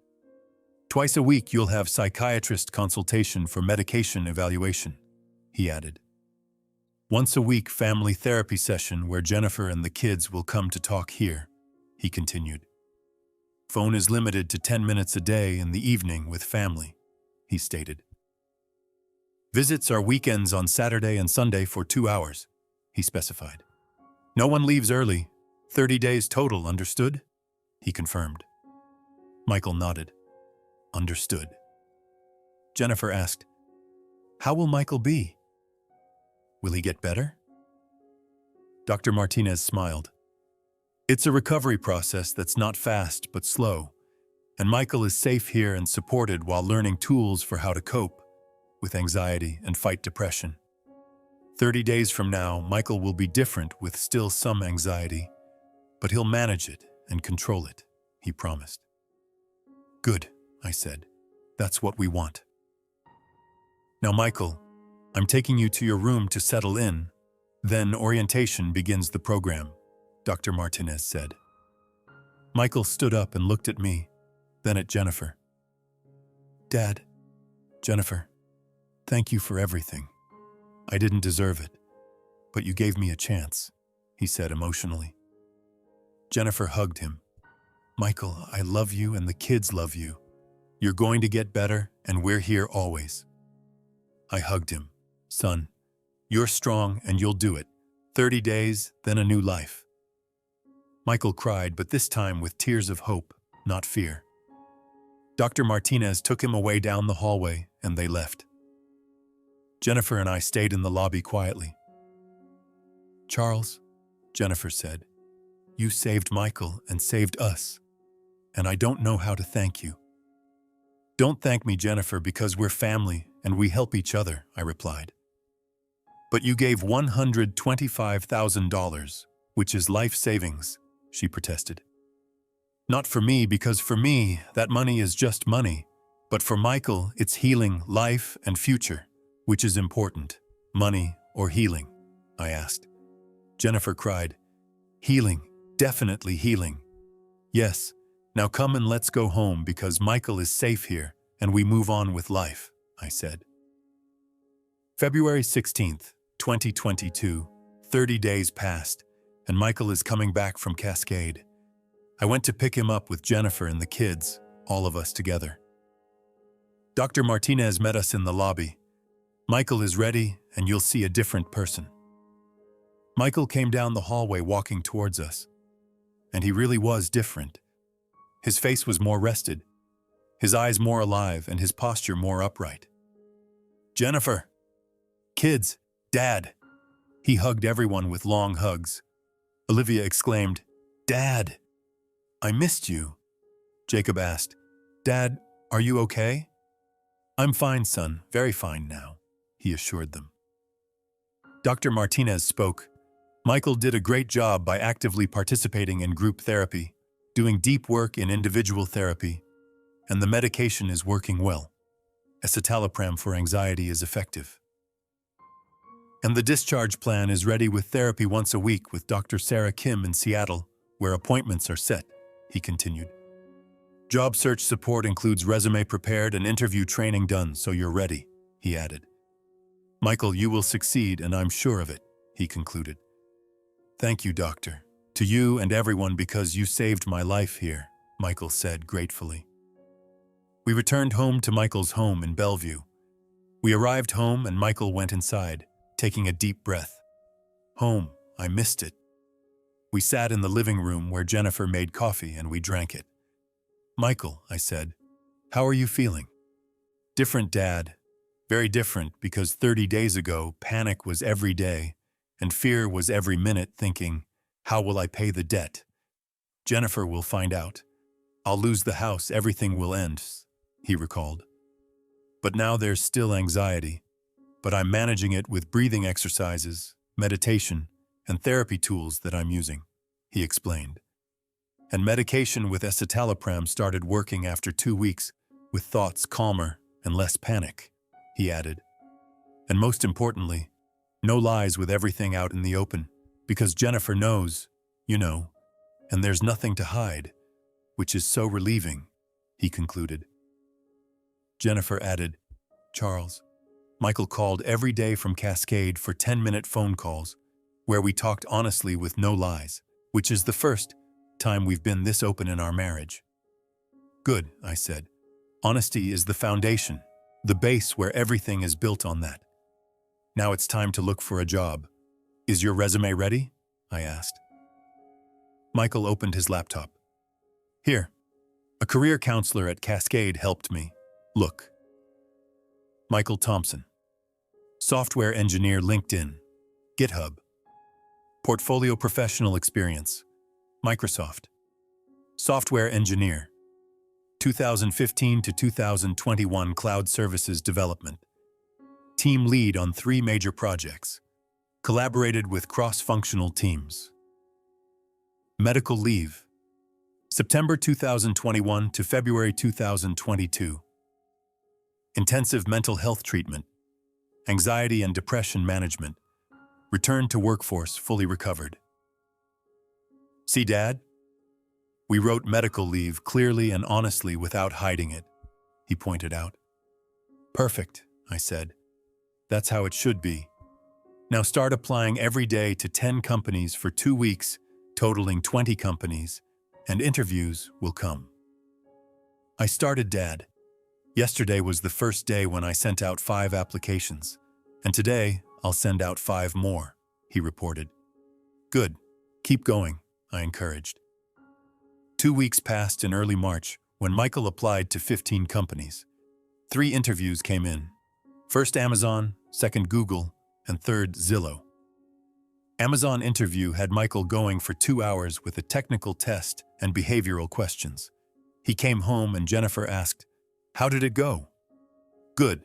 Twice a week you'll have psychiatrist consultation for medication evaluation, he added. Once a week family therapy session where Jennifer and the kids will come to talk here, he continued. Phone is limited to 10 minutes a day in the evening with family, he stated. Visits are weekends on Saturday and Sunday for 2 hours, he specified. No one leaves early, 30 days total, understood? He confirmed. Michael nodded. Understood. Jennifer asked, How will Michael be? Will he get better? Dr. Martinez smiled. It's a recovery process that's not fast but slow, and Michael is safe here and supported while learning tools for how to cope with anxiety and fight depression. 30 days from now, Michael will be different with still some anxiety, but he'll manage it and control it, he promised. Good, I said. That's what we want. Now, Michael, I'm taking you to your room to settle in. Then orientation begins the program, Dr. Martinez said. Michael stood up and looked at me, then at Jennifer. Dad, Jennifer, thank you for everything. I didn't deserve it, but you gave me a chance, he said emotionally. Jennifer hugged him. Michael, I love you and the kids love you. You're going to get better, and we're here always. I hugged him. Son, you're strong and you'll do it. 30 days, then a new life. Michael cried, but this time with tears of hope, not fear. Dr. Martinez took him away down the hallway, and they left. Jennifer and I stayed in the lobby quietly. Charles, Jennifer said, you saved Michael and saved us, and I don't know how to thank you. Don't thank me, Jennifer, because we're family and we help each other, I replied. But you gave $125,000, which is life savings, she protested. Not for me, because for me, that money is just money, but for Michael, it's healing, life, and future. Which is important, money or healing? I asked. Jennifer cried, healing, definitely healing. Yes, now come and let's go home because Michael is safe here and we move on with life, I said. February 16th, 2022, 30 days passed, and Michael is coming back from Cascade. I went to pick him up with Jennifer and the kids, all of us together. Dr. Martinez met us in the lobby. Michael is ready, and you'll see a different person. Michael came down the hallway walking towards us, and he really was different. His face was more rested, his eyes more alive, and his posture more upright. Jennifer! Kids! Dad! He hugged everyone with long hugs. Olivia exclaimed, Dad! I missed you. Jacob asked, Dad, are you okay? I'm fine, son, very fine now, he assured them. Dr. Martinez spoke. Michael did a great job by actively participating in group therapy, doing deep work in individual therapy, and the medication is working well. Escitalopram for anxiety is effective. And the discharge plan is ready with therapy once a week with Dr. Sarah Kim in Seattle, where appointments are set, he continued. Job search support includes resume prepared and interview training done, so you're ready, he added. Michael, you will succeed, and I'm sure of it, he concluded. Thank you, doctor. To you and everyone because you saved my life here, Michael said gratefully. We returned home to Michael's home in Bellevue. We arrived home and Michael went inside, taking a deep breath. Home, I missed it. We sat in the living room where Jennifer made coffee and we drank it. Michael, I said, how are you feeling? Different, Dad. Very different because 30 days ago, panic was every day and fear was every minute thinking, how will I pay the debt? Jennifer will find out. I'll lose the house, everything will end, he recalled. But now there's still anxiety, but I'm managing it with breathing exercises, meditation, and therapy tools that I'm using, he explained. And medication with escitalopram started working after 2 weeks, with thoughts calmer and less panic, he added. And most importantly, no lies with everything out in the open, because Jennifer knows, you know, and there's nothing to hide, which is so relieving, he concluded. Jennifer added, Charles, Michael called every day from Cascade for 10-minute phone calls, where we talked honestly with no lies, which is the first time we've been this open in our marriage. Good, I said. Honesty is the foundation, the base where everything is built on that. Now it's time to look for a job. Is your resume ready? I asked. Michael opened his laptop. Here, a career counselor at Cascade helped me. Look. Michael Thompson. Software engineer, LinkedIn, GitHub. Portfolio professional experience, Microsoft. Software engineer, 2015 to 2021 cloud services development. Team lead on 3 major projects. Collaborated with cross-functional teams. Medical leave, September 2021 to February 2022. Intensive mental health treatment, anxiety and depression management. Return to workforce fully recovered. See, Dad? We wrote medical leave clearly and honestly without hiding it, he pointed out. Perfect, I said. That's how it should be. Now start applying every day to 10 companies for 2 weeks, totaling 20 companies, and interviews will come. I started, Dad. Yesterday was the first day when I sent out 5 applications, and today I'll send out 5 more, he reported. Good. Keep going, I encouraged. 2 weeks passed in early March when Michael applied to 15 companies. 3 interviews came in. First Amazon, second Google, and third Zillow. Amazon interview had Michael going for 2 hours with a technical test and behavioral questions. He came home and Jennifer asked, "How did it go?" "Good.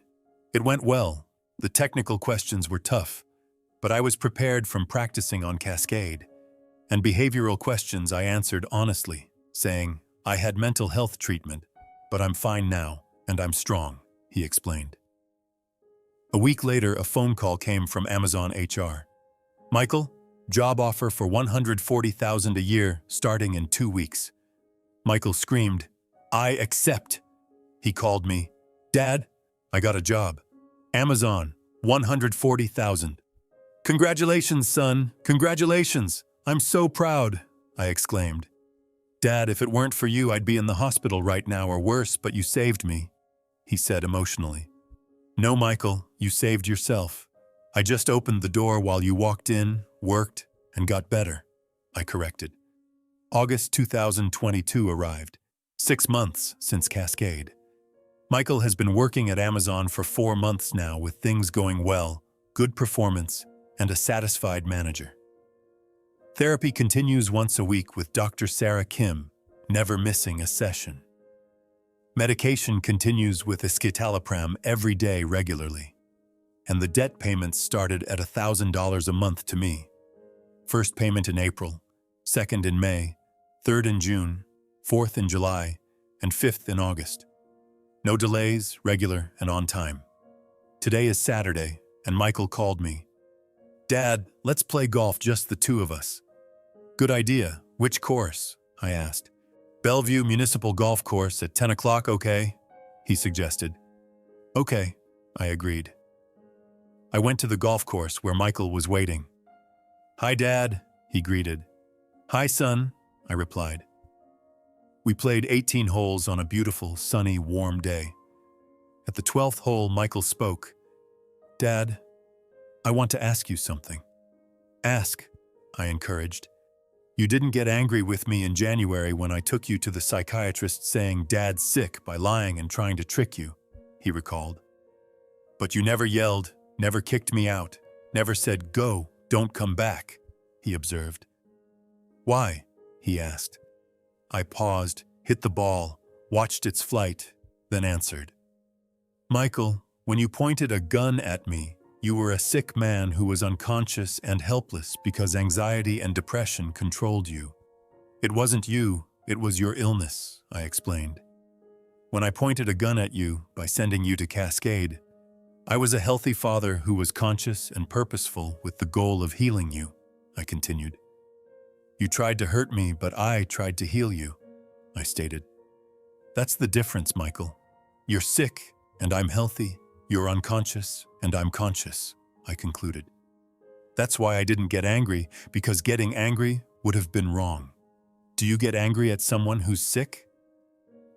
It went well. The technical questions were tough, but I was prepared from practicing on Cascade. And behavioral questions I answered honestly, saying, I had mental health treatment, but I'm fine now and I'm strong," he explained. A week later, a phone call came from Amazon HR. "Michael, job offer for $140,000 a year starting in 2 weeks." Michael screamed, "I accept." He called me, "Dad, I got a job. Amazon, $140,000. "Congratulations, son, congratulations. I'm so proud," I exclaimed. "Dad, if it weren't for you, I'd be in the hospital right now or worse, but you saved me," he said emotionally. "No, Michael, you saved yourself. I just opened the door while you walked in, worked, and got better," I corrected. August 2022 arrived, 6 months since Cascade. Michael has been working at Amazon for 4 months now with things going well, good performance, and a satisfied manager. Therapy continues once a week with Dr. Sarah Kim, never missing a session. Medication continues with escitalopram every day regularly. And the debt payments started at $1,000 a month to me. First payment in April, second in May, third in June, fourth in July, and fifth in August. No delays, regular and on time. Today is Saturday, and Michael called me. "Dad, let's play golf, just the 2 of us." "Good idea. Which course?" I asked. "Bellevue Municipal Golf Course at 10 o'clock, okay?" he suggested. "Okay," I agreed. I went to the golf course where Michael was waiting. "Hi, Dad," he greeted. "Hi, son," I replied. We played 18 holes on a beautiful, sunny, warm day. At the 12th hole, Michael spoke. "Dad, I want to ask you something." "Ask," I encouraged. "You didn't get angry with me in January when I took you to the psychiatrist saying Dad's sick by lying and trying to trick you," he recalled. "But you never yelled, never kicked me out, never said, 'Go, don't come back,'" he observed. "Why?" he asked. I paused, hit the ball, watched its flight, then answered. "Michael, when you pointed a gun at me, you were a sick man who was unconscious and helpless because anxiety and depression controlled you. It wasn't you, it was your illness," I explained. "When I pointed a gun at you by sending you to Cascade, I was a healthy father who was conscious and purposeful with the goal of healing you," I continued. "You tried to hurt me, but I tried to heal you," I stated. "That's the difference, Michael. You're sick, and I'm healthy. You're unconscious, and I'm conscious," I concluded. "That's why I didn't get angry, because getting angry would have been wrong. Do you get angry at someone who's sick?"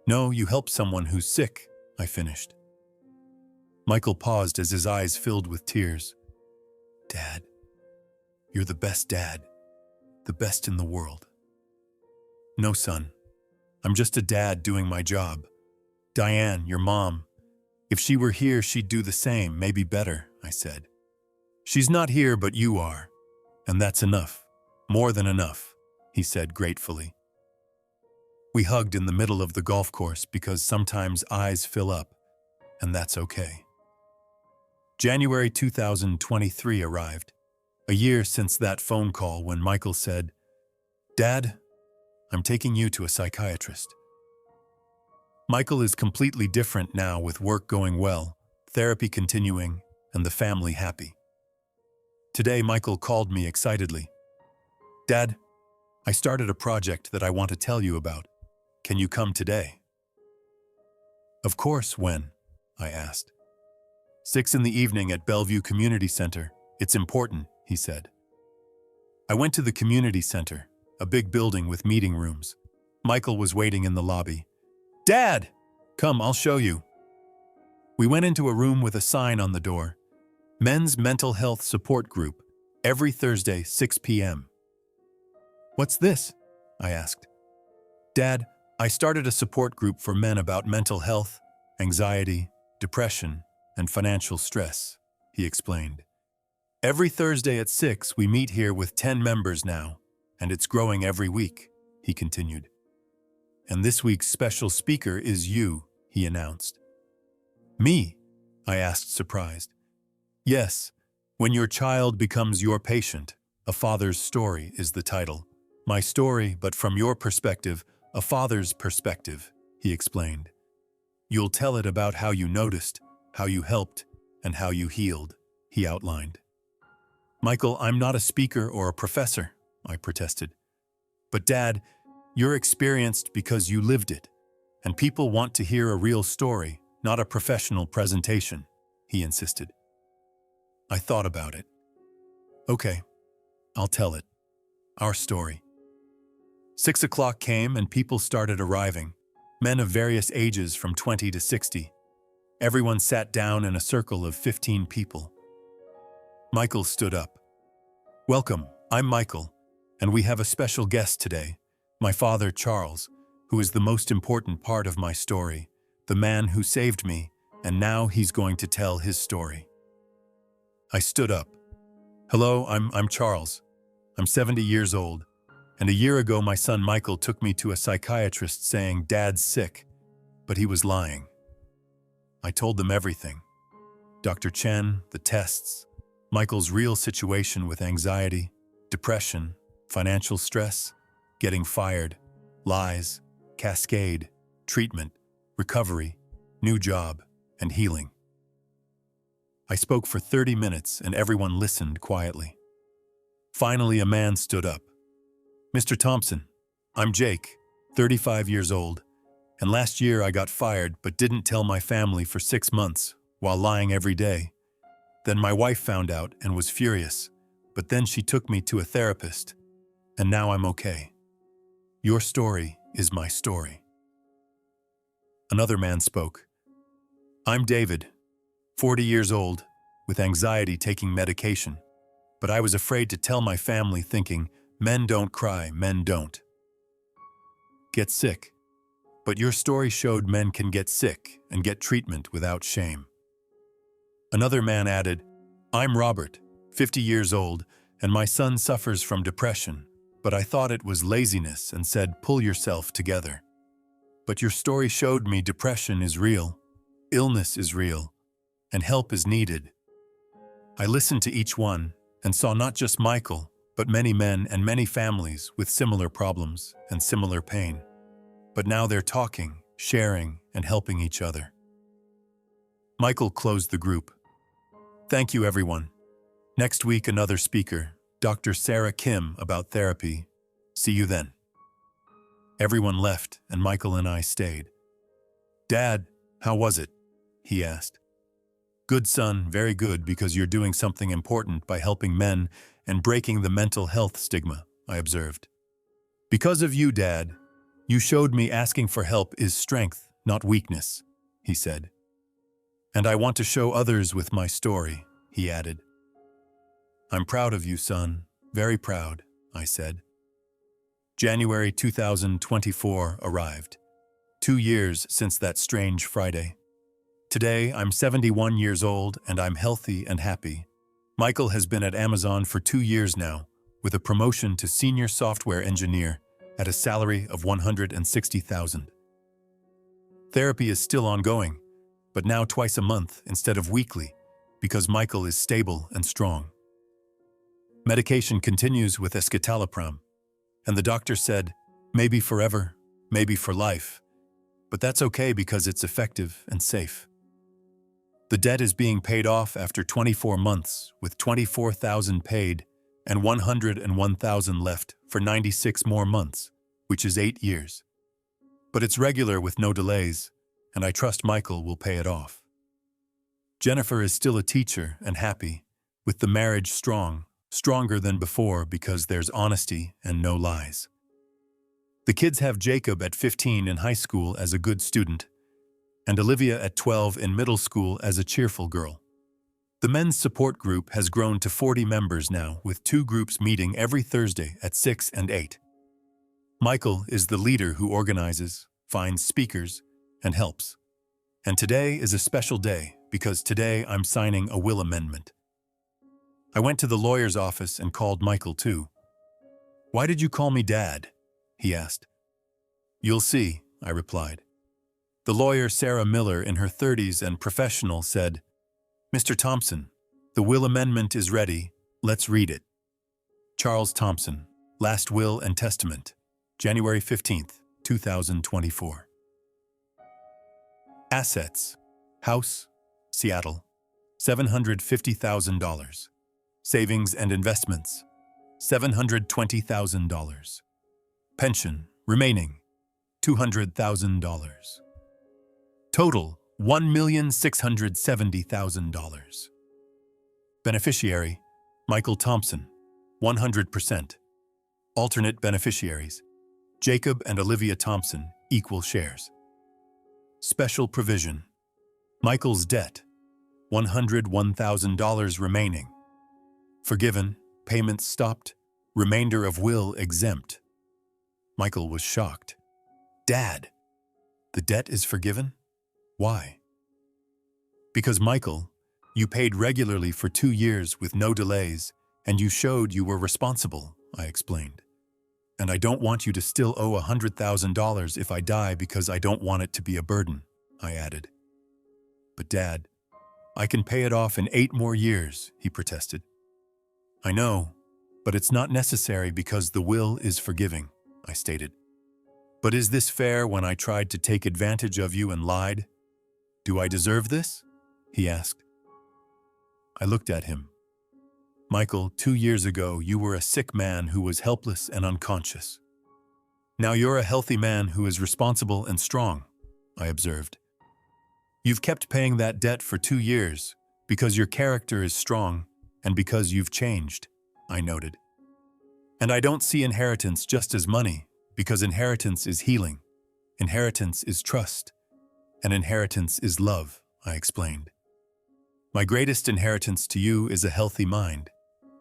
"No, you help someone who's sick," I finished. Michael paused as his eyes filled with tears. "Dad, you're the best dad, the best in the world." "No, son. I'm just a dad doing my job. Diane, your mom, if she were here, she'd do the same, maybe better," I said. "She's not here, but you are. And that's enough. More than enough," he said gratefully. We hugged in the middle of the golf course because sometimes eyes fill up, and that's okay. January 2023 arrived, a year since that phone call when Michael said, "Dad, I'm taking you to a psychiatrist." Michael is completely different now with work going well, therapy continuing, and the family happy. Today, Michael called me excitedly. "Dad, I started a project that I want to tell you about. Can you come today?" "Of course, when?" I asked. 6 in the evening at Bellevue Community Center. It's important," he said. I went to the community center, a big building with meeting rooms. Michael was waiting in the lobby. "Dad! Come, I'll show you." We went into a room with a sign on the door, Men's Mental Health Support Group, every Thursday, 6 p.m. "What's this?" I asked. "Dad, I started a support group for men about mental health, anxiety, depression, and financial stress," he explained. "Every Thursday at 6, we meet here with 10 members now, and it's growing every week," he continued. "And this week's special speaker is you," he announced. "Me?" I asked, surprised. "Yes, When Your Child Becomes Your Patient, A Father's Story is the title. My story, but from your perspective, a father's perspective," he explained. "You'll tell it about how you noticed, how you helped, and how you healed," he outlined. "Michael, I'm not a speaker or a professor," I protested. "But Dad, you're experienced because you lived it, and people want to hear a real story, not a professional presentation," he insisted. I thought about it. "Okay, I'll tell it. Our story." 6 o'clock came and people started arriving, men of various ages from 20 to 60. Everyone sat down in a circle of 15 people. Michael stood up. "Welcome, I'm Michael, and we have a special guest today, my father Charles, who is the most important part of my story, the man who saved me, and now he's going to tell his story." I stood up. "Hello, I'm Charles. I'm 70 years old, and a year ago my son Michael took me to a psychiatrist saying Dad's sick, but he was lying. I told them everything. Dr. Chen, the tests, Michael's real situation with anxiety, depression, financial stress, getting fired, lies, cascade, treatment, recovery, new job, and healing. I spoke for 30 minutes and everyone listened quietly. Finally, a man stood up. "Mr. Thompson, I'm Jake, 35 years old, and last year I got fired but didn't tell my family for 6 months while lying every day. Then my wife found out and was furious, but then she took me to a therapist, and now I'm okay. Your story is my story." Another man spoke. "I'm David, 40 years old, with anxiety taking medication, but I was afraid to tell my family thinking, men don't cry, men don't get sick. But your story showed men can get sick and get treatment without shame." Another man added, "I'm Robert, 50 years old, and my son suffers from depression, but I thought it was laziness and said, pull yourself together. But your story showed me depression is real, illness is real, and help is needed." I listened to each one and saw not just Michael, but many men and many families with similar problems and similar pain. But now they're talking, sharing, and helping each other. Michael closed the group. "Thank you, everyone. Next week, another speaker, Dr. Sarah Kim, about therapy. See you then." Everyone left, and Michael and I stayed. "Dad, how was it?" he asked. "Good, son, very good, because you're doing something important by helping men and breaking the mental health stigma," I observed. "Because of you, Dad, you showed me asking for help is strength, not weakness," he said. "And I want to show others with my story," he added. "I'm proud of you, son, very proud," I said. January 2024 arrived. 2 years since that strange Friday. Today, I'm 71 years old and I'm healthy and happy. Michael has been at Amazon for 2 years now, with a promotion to senior software engineer at a salary of $160,000. Therapy is still ongoing, but now twice a month instead of weekly, because Michael is stable and strong. Medication continues with escitalopram, and the doctor said, maybe forever, maybe for life, but that's okay because it's effective and safe. The debt is being paid off after 24 months, with $24,000 paid and $101,000 left for 96 more months, which is 8 years. But it's regular with no delays, and I trust Michael will pay it off. Jennifer is still a teacher and happy, with the marriage strong, stronger than before because there's honesty and no lies. The kids have Jacob at 15 in high school as a good student. and Olivia at 12 in middle school as a cheerful girl. The men's support group has grown to 40 members now, with 2 groups meeting every Thursday at 6 and 8. Michael is the leader who organizes, finds speakers, and helps. And today is a special day because today I'm signing a will amendment. I went to the lawyer's office and called Michael too. "Why did you call me Dad?" he asked. "You'll see," I replied. The lawyer, Sarah Miller, in her 30s and professional, said, "Mr. Thompson, the will amendment is ready. Let's read it." Charles Thompson, Last Will and Testament, January 15th, 2024. Assets: house, Seattle, $750,000. Savings and investments, $720,000. Pension, remaining, $200,000. Total, $1,670,000. Beneficiary, Michael Thompson, 100%. Alternate beneficiaries, Jacob and Olivia Thompson, equal shares. Special provision, Michael's debt, $101,000 remaining. Forgiven, payments stopped, remainder of will exempt. Michael was shocked. "Dad, the debt is forgiven? Why?" "Because, Michael, you paid regularly for 2 years with no delays, and you showed you were responsible," I explained. "And I don't want you to still owe $100,000 if I die because I don't want it to be a burden," I added. "But Dad, I can pay it off in 8 more years," he protested. "I know, but it's not necessary because the will is forgiving," I stated. "But is this fair when I tried to take advantage of you and lied? Do I deserve this?" he asked. I looked at him. "Michael, 2 years ago you were a sick man who was helpless and unconscious. Now you're a healthy man who is responsible and strong," I observed. "You've kept paying that debt for 2 years because your character is strong and because you've changed," I noted. "And I don't see inheritance just as money, because inheritance is healing, inheritance is trust, and inheritance is love," I explained. "My greatest inheritance to you is a healthy mind,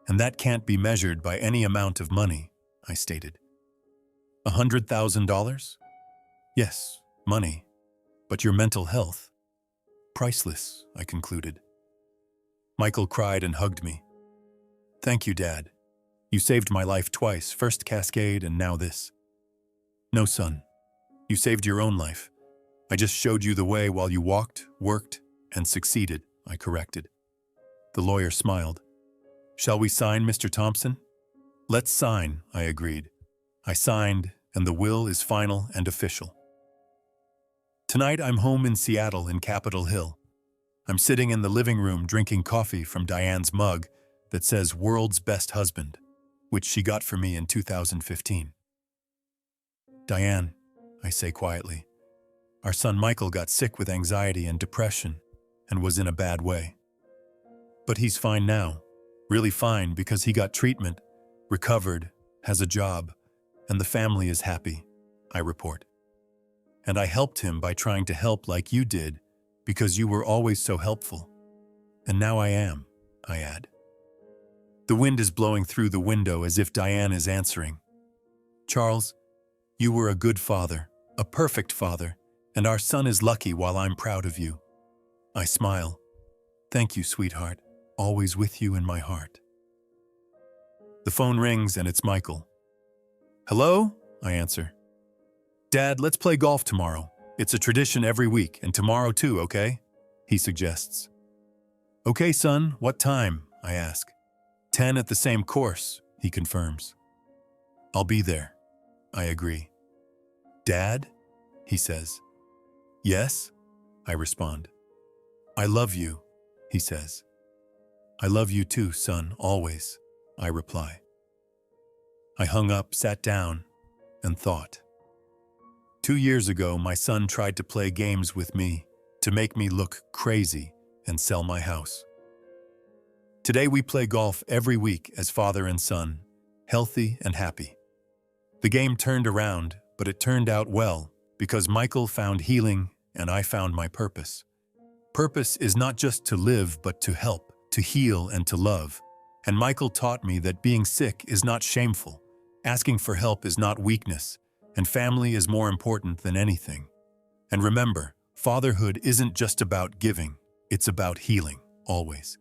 and that can't be measured by any amount of money," I stated. $100,000? Yes, money, but your mental health? Priceless," I concluded. Michael cried and hugged me. "Thank you, Dad. You saved my life twice, first Cascade and now this." "No, son. You saved your own life. I just showed you the way while you walked, worked, and succeeded," I corrected. The lawyer smiled. "Shall we sign, Mr. Thompson?" "Let's sign," I agreed. I signed, and the will is final and official. Tonight I'm home in Seattle in Capitol Hill. I'm sitting in the living room drinking coffee from Diane's mug that says "World's Best Husband," which she got for me in 2015. "Diane," I say quietly, "our son Michael got sick with anxiety and depression and was in a bad way. But he's fine now, really fine because he got treatment, recovered, has a job, and the family is happy," I report. "And I helped him by trying to help like you did because you were always so helpful. And now I am," I add. The wind is blowing through the window as if Diane is answering. "Charles, you were a good father, a perfect father, and our son is lucky while I'm proud of you." I smile. "Thank you, sweetheart. Always with you in my heart." The phone rings and it's Michael. "Hello?" I answer. "Dad, let's play golf tomorrow. It's a tradition every week, and tomorrow too, okay?" he suggests. "Okay, son, what time?" I ask. 10 at the same course, he confirms. "I'll be there," I agree. "Dad?" he says. "Yes?" I respond. "I love you," he says. "I love you too, son, always," I reply. I hung up, sat down, and thought. 2 years ago, my son tried to play games with me to make me look crazy and sell my house. Today we play golf every week as father and son, healthy and happy. The game turned around, but it turned out well because Michael found healing and I found my purpose. Purpose is not just to live, but to help, to heal, and to love. And Michael taught me that being sick is not shameful, asking for help is not weakness, and family is more important than anything. And remember, fatherhood isn't just about giving, it's about healing, always.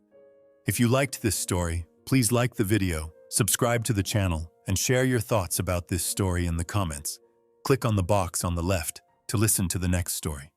If you liked this story, please like the video, subscribe to the channel, and share your thoughts about this story in the comments. Click on the box on the left to listen to the next story.